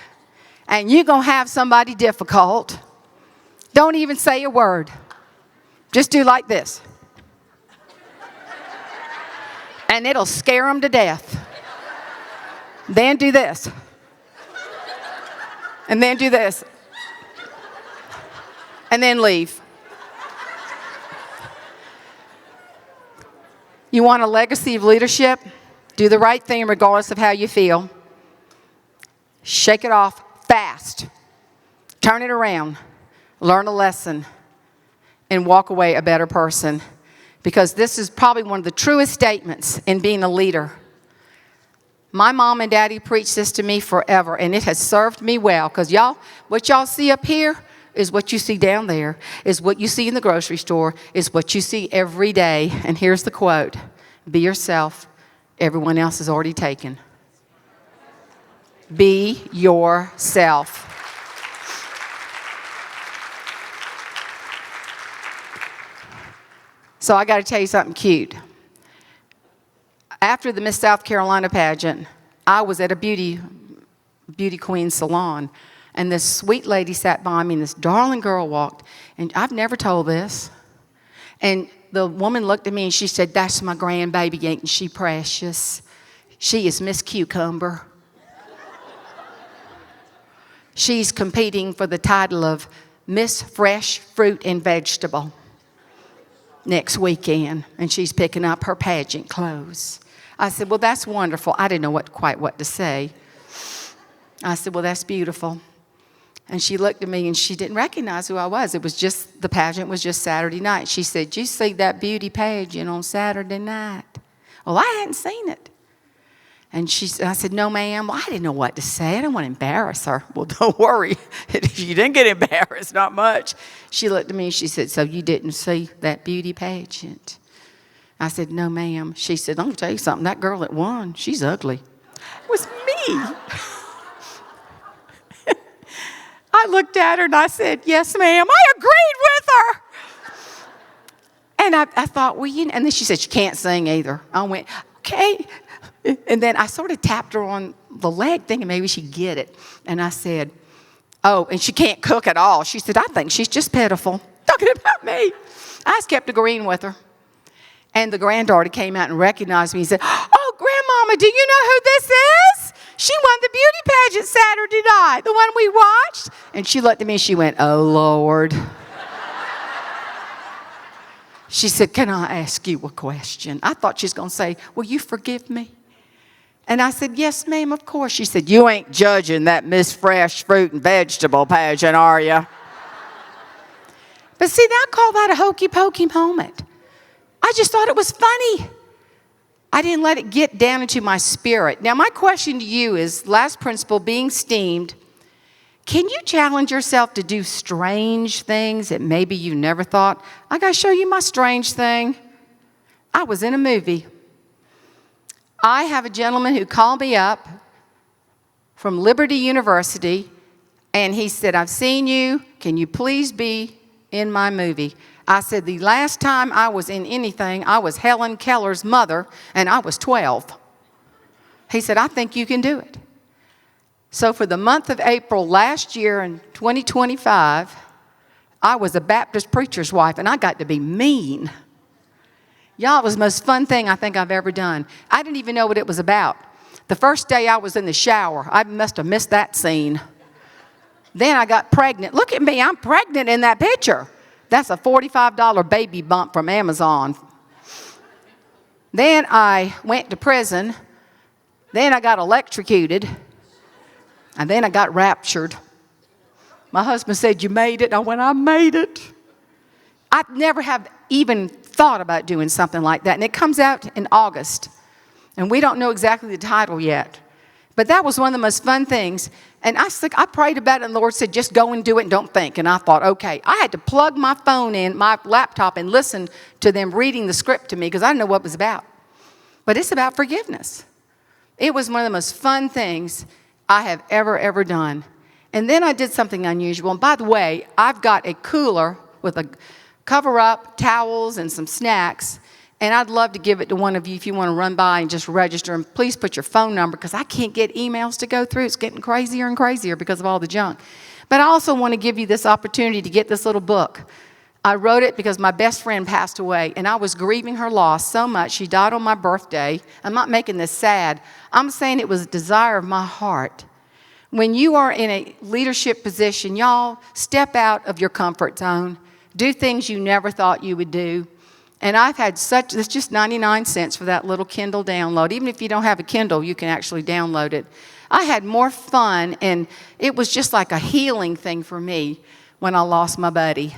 and you're gonna have somebody difficult. Don't even say a word. Just do like this. And it'll scare them to death. Then do this. And then do this. And then leave. You want a legacy of leadership? Do the right thing regardless of how you feel. Shake it off fast. Turn it around. Learn a lesson. And walk away a better person. Because this is probably one of the truest statements in being a leader. My mom and daddy preached this to me forever, and it has served me well. Because y'all, what y'all see up here is what you see down there, is what you see in the grocery store, is what you see every day. And here's the quote: be yourself. Everyone else is already taken. Be yourself. So I got to tell you something cute. After the Miss South Carolina pageant, I was at a beauty queen salon, and this sweet lady sat by me, and this darling girl walked, and I've never told this. And the woman looked at me and she said, "That's my grandbaby, ain't she precious? She is Miss Cucumber. She's competing for the title of Miss Fresh Fruit and Vegetable next weekend, and she's picking up her pageant clothes." I said, "Well, that's wonderful." I didn't know quite what to say. I said, "Well, that's beautiful." And she looked at me and she didn't recognize who I was. It was just, the pageant was just Saturday night. She said, "Did you see that beauty pageant on Saturday night?" Well, I hadn't seen it. And I said, "No, ma'am." Well, I didn't know what to say. I didn't want to embarrass her. "Well, don't worry. If you didn't get embarrassed, not much." She looked at me and she said, "So you didn't see that beauty pageant?" I said, "No, ma'am." She said, "I'm going to tell you something. That girl that won, she's ugly." It was me. I looked at her and I said, "Yes, ma'am." I agreed with her. And I thought, well, and then she said, "She can't sing either." I went, "Okay, And then I sort of tapped her on the leg thinking maybe she'd get it. And I said, oh, and she can't cook at all. She said, I think she's just pitiful. Talking about me. I just kept agreeing with her. And the granddaughter came out and recognized me and said, oh, Grandmama, do you know who this is? She won the beauty pageant Saturday night, the one we watched. And she looked at me and she went, oh, Lord. She said, can I ask you a question? I thought she was going to say, will you forgive me? And I said, yes, ma'am, of course. She said, you ain't judging that Miss Fresh Fruit and Vegetable pageant, are you? But see, I call that a hokey pokey moment. I just thought it was funny. I didn't let it get down into my spirit. Now, my question to you is, last principle, being steamed, can you challenge yourself to do strange things that maybe you never thought? I got to show you my strange thing. I was in a movie. I have a gentleman who called me up from Liberty University, and he said, I've seen you. Can you please be in my movie? I said, the last time I was in anything, I was Helen Keller's mother, and I was 12. He said, I think you can do it. So for the month of April last year in 2025, I was a Baptist preacher's wife, and I got to be mean. Y'all, it was the most fun thing I think I've ever done. I didn't even know what it was about. The first day I was in the shower, I must have missed that scene. Then I got pregnant. Look at me, I'm pregnant in that picture. That's a $45 baby bump from Amazon. Then I went to prison. Then I got electrocuted. And then I got raptured. My husband said, you made it. I went, I made it. I never have even thought about doing something like that. And it comes out in August. And we don't know exactly the title yet. But that was one of the most fun things. And I prayed about it, and the Lord said, just go and do it and don't think. And I thought, okay. I had to plug my phone in, my laptop, and listen to them reading the script to me because I didn't know what it was about. But it's about forgiveness. It was one of the most fun things I have ever done. And then I did something unusual. And by the way, I've got a cooler with a cover-up, towels, and some snacks. And I'd love to give it to one of you if you want to run by and just register. And please put your phone number because I can't get emails to go through. It's getting crazier and crazier because of all the junk. But I also want to give you this opportunity to get this little book. I wrote it because my best friend passed away, and I was grieving her loss so much. She died on my birthday. I'm not making this sad. I'm saying it was a desire of my heart. When you are in a leadership position, y'all, step out of your comfort zone. Do things you never thought you would do. And I've had it's just 99 cents for that little Kindle download. Even if you don't have a Kindle, you can actually download it. I had more fun, and it was just like a healing thing for me when I lost my buddy.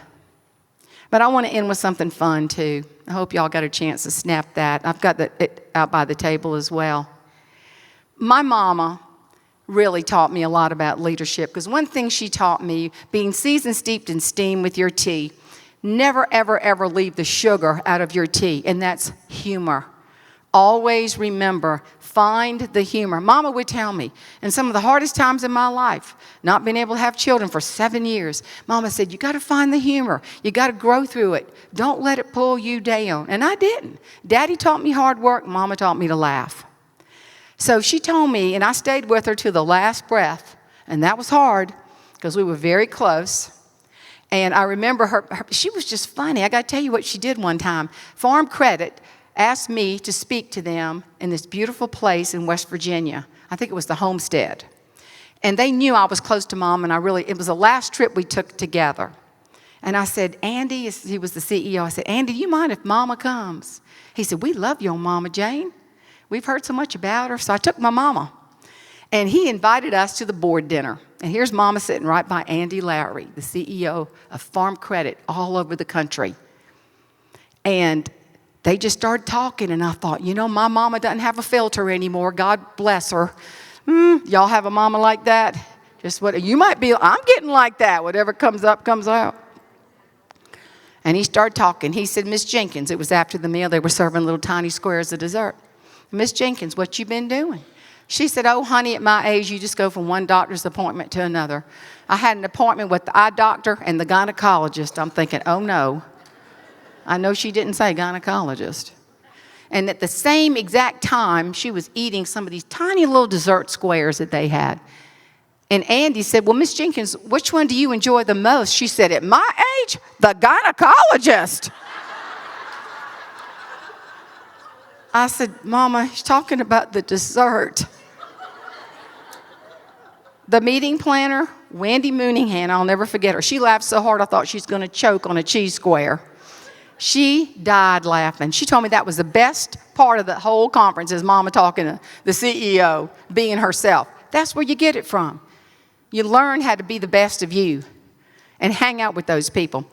But I want to end with something fun, too. I hope y'all got a chance to snap that. I've got it out by the table as well. My mama really taught me a lot about leadership, because one thing she taught me, being seasoned, steeped in steam with your tea, never, ever leave the sugar out of your tea, and that's humor. Always remember, find the humor. Mama would tell me, in some of the hardest times in my life, not being able to have children for 7 years, Mama said, you got to find the humor. You got to grow through it. Don't let it pull you down. And I didn't. Daddy taught me hard work. Mama taught me to laugh. So she told me, and I stayed with her to the last breath, and that was hard because we were very close. And I remember she was just funny. I got to tell you what she did one time. Farm Credit asked me to speak to them in this beautiful place in West Virginia. I think it was the Homestead. And they knew I was close to Mom, and it was the last trip we took together. And I said, Andy, he was the CEO, I said, Andy, do you mind if Mama comes? He said, we love your Mama, Jane. We've heard so much about her. So I took my mama. And he invited us to the board dinner. And here's Mama sitting right by Andy Lowry, the CEO of Farm Credit all over the country. And they just started talking, and I thought, my mama doesn't have a filter anymore. God bless her. Y'all have a mama like that? Just what you might be. I'm getting like that. Whatever comes up, comes out. And he started talking. He said, Miss Jenkins, it was after the meal. They were serving little tiny squares of dessert. Miss Jenkins, what you been doing? She said, oh, honey, at my age, you just go from one doctor's appointment to another. I had an appointment with the eye doctor and the gynecologist. I'm thinking, oh, no. I know she didn't say gynecologist. And at the same exact time, she was eating some of these tiny little dessert squares that they had. And Andy said, well, Miss Jenkins, which one do you enjoy the most? She said, at my age, the gynecologist. I said, Mama, she's talking about the dessert. The meeting planner, Wendy Mooneyhan, I'll never forget her. She laughed so hard I thought she was going to choke on a cheese square. She died laughing. She told me that was the best part of the whole conference is Mama talking to the CEO, being herself. That's where you get it from. You learn how to be the best of you and hang out with those people.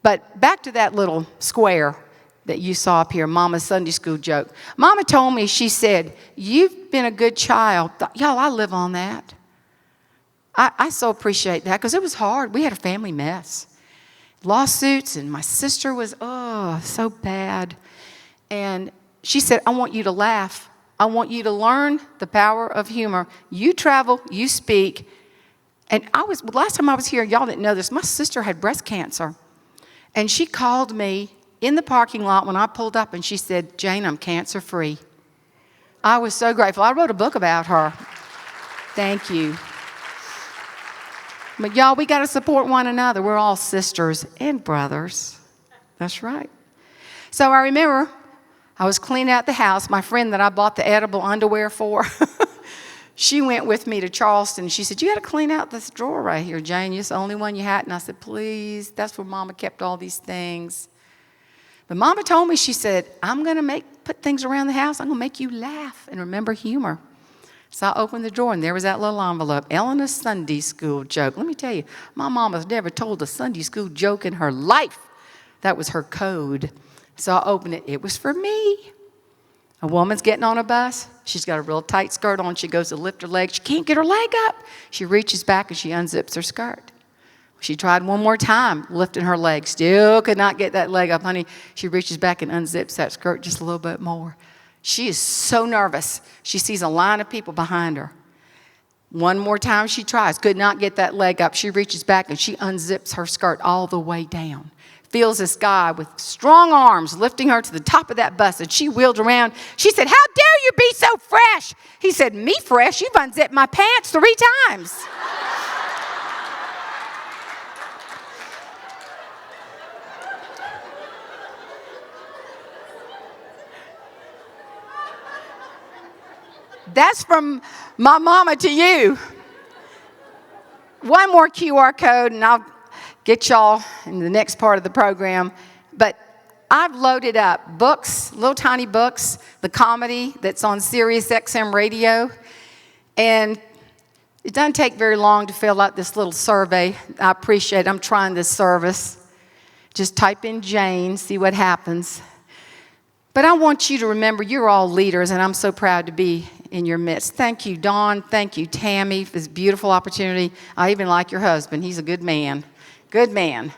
But back to that little square that you saw up here, Mama's Sunday school joke. Mama told me, she said, you've been a good child. Y'all, I live on that. I so appreciate that because it was hard. We had a family mess. Lawsuits, and my sister was, so bad. And she said, I want you to laugh. I want you to learn the power of humor. You travel, you speak. And last time I was here, y'all didn't know this, my sister had breast cancer. And she called me in the parking lot when I pulled up, and she said, Jane, I'm cancer-free. I was so grateful. I wrote a book about her. Thank you. But y'all, we got to support one another. We're all sisters and brothers. That's right. So I remember I was cleaning out the house. My friend that I bought the edible underwear for, she went with me to Charleston. She said, you got to clean out this drawer right here, Jane. It's the only one you had. And I said, please. That's where Mama kept all these things. But Mama told me, she said, I'm going to put things around the house. I'm going to make you laugh and remember humor. So I opened the drawer, and there was that little envelope, Eleanor's Sunday school joke. Let me tell you, my mama's never told a Sunday school joke in her life. That was her code. So I opened it. It was for me. A woman's getting on a bus. She's got a real tight skirt on. She goes to lift her leg. She can't get her leg up. She reaches back, and she unzips her skirt. She tried one more time, lifting her leg. Still could not get that leg up, honey. She reaches back and unzips that skirt just a little bit more. She is so nervous. She sees a line of people behind her. One more time she tries, could not get that leg up. She reaches back and she unzips her skirt all the way down. Feels this guy with strong arms lifting her to the top of that bus, and she wheeled around. She said, how dare you be so fresh? He said, me fresh? You've unzipped my pants 3 times. That's from my mama to you. One more QR code, and I'll get y'all in the next part of the program. But I've loaded up books, little tiny books, the comedy that's on Sirius XM radio. And it doesn't take very long to fill out this little survey. I appreciate it. I'm trying this service. Just type in Jane, see what happens. But I want you to remember you're all leaders, and I'm so proud to be in your midst. Thank you, Dawn. Thank you, Tammy, for this beautiful opportunity. I even like your husband. He's a good man. Good man.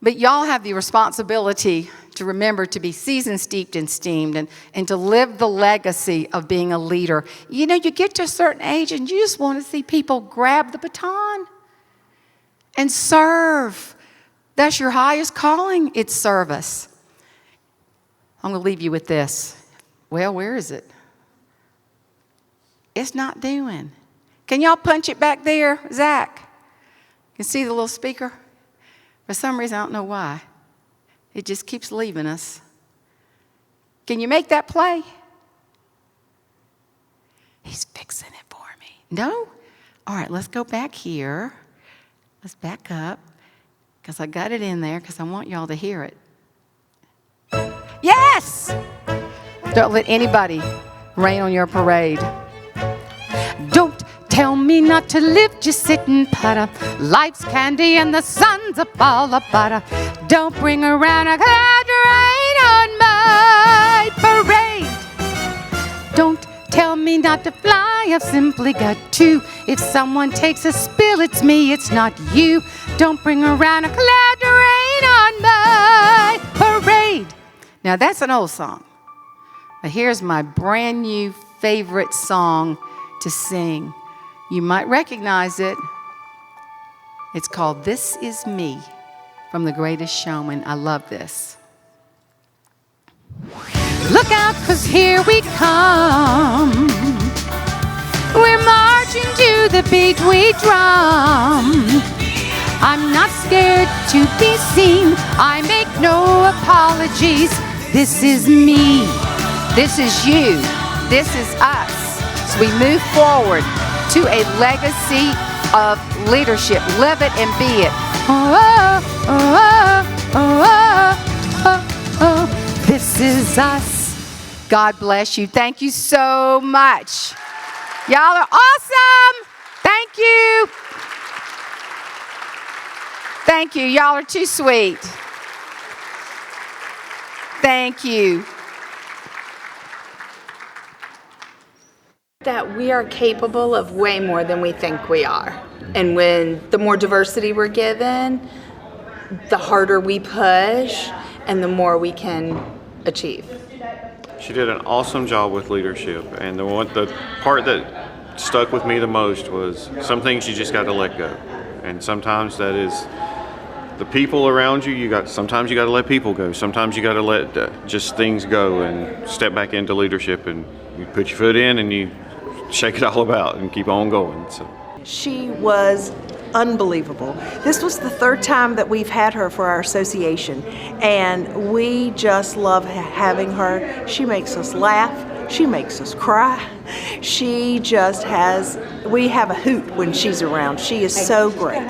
But y'all have the responsibility to remember to be seasoned, steeped, and steamed, and to live the legacy of being a leader. You know, you get to a certain age, and you just want to see people grab the baton and serve. That's your highest calling. It's service. I'm going to leave you with this. Well, where is it? It's not doing. Can y'all punch it back there, Zach? You can see the little speaker? For some reason, I don't know why. It just keeps leaving us. Can you make that play? He's fixing it for me. No? All right, let's go back here. Let's back up, because I got it in there because I want y'all to hear it. Yes! Don't let anybody rain on your parade. Don't tell me not to live, just sit and putter. Life's candy and the sun's up all about her. Don't bring around a cloud rain on my parade. Don't tell me not to fly, I've simply got to. If someone takes a spill, it's me, it's not you. Don't bring around a cloud rain on my parade. Now that's an old song. But here's my brand new favorite song to sing. You might recognize it. It's called This Is Me from The Greatest Showman. I love this. Look out, 'cause here we come. We're marching to the beat we drum. I'm not scared to be seen. I make no apologies. This is me. This is you. This is us. So we move forward to a legacy of leadership. Live it and be it. Oh, oh, oh, oh, oh, oh. This is us. God bless you. Thank you so much. Y'all are awesome. Thank you. Thank you. Y'all are too sweet. Thank you. That we are capable of way more than we think we are. And when the more diversity we're given, the harder we push and the more we can achieve. She did an awesome job with leadership, and the part that stuck with me the most was some things you just got to let go, and sometimes that is the people around you. Sometimes you got to let people go. Sometimes you got to let just things go and step back into leadership, and you put your foot in and you shake it all about and keep on going. So she was unbelievable. This was the third time that we've had her for our association, and we just love having her. She makes us laugh. She makes us cry. We have a hoot when she's around. She is so great.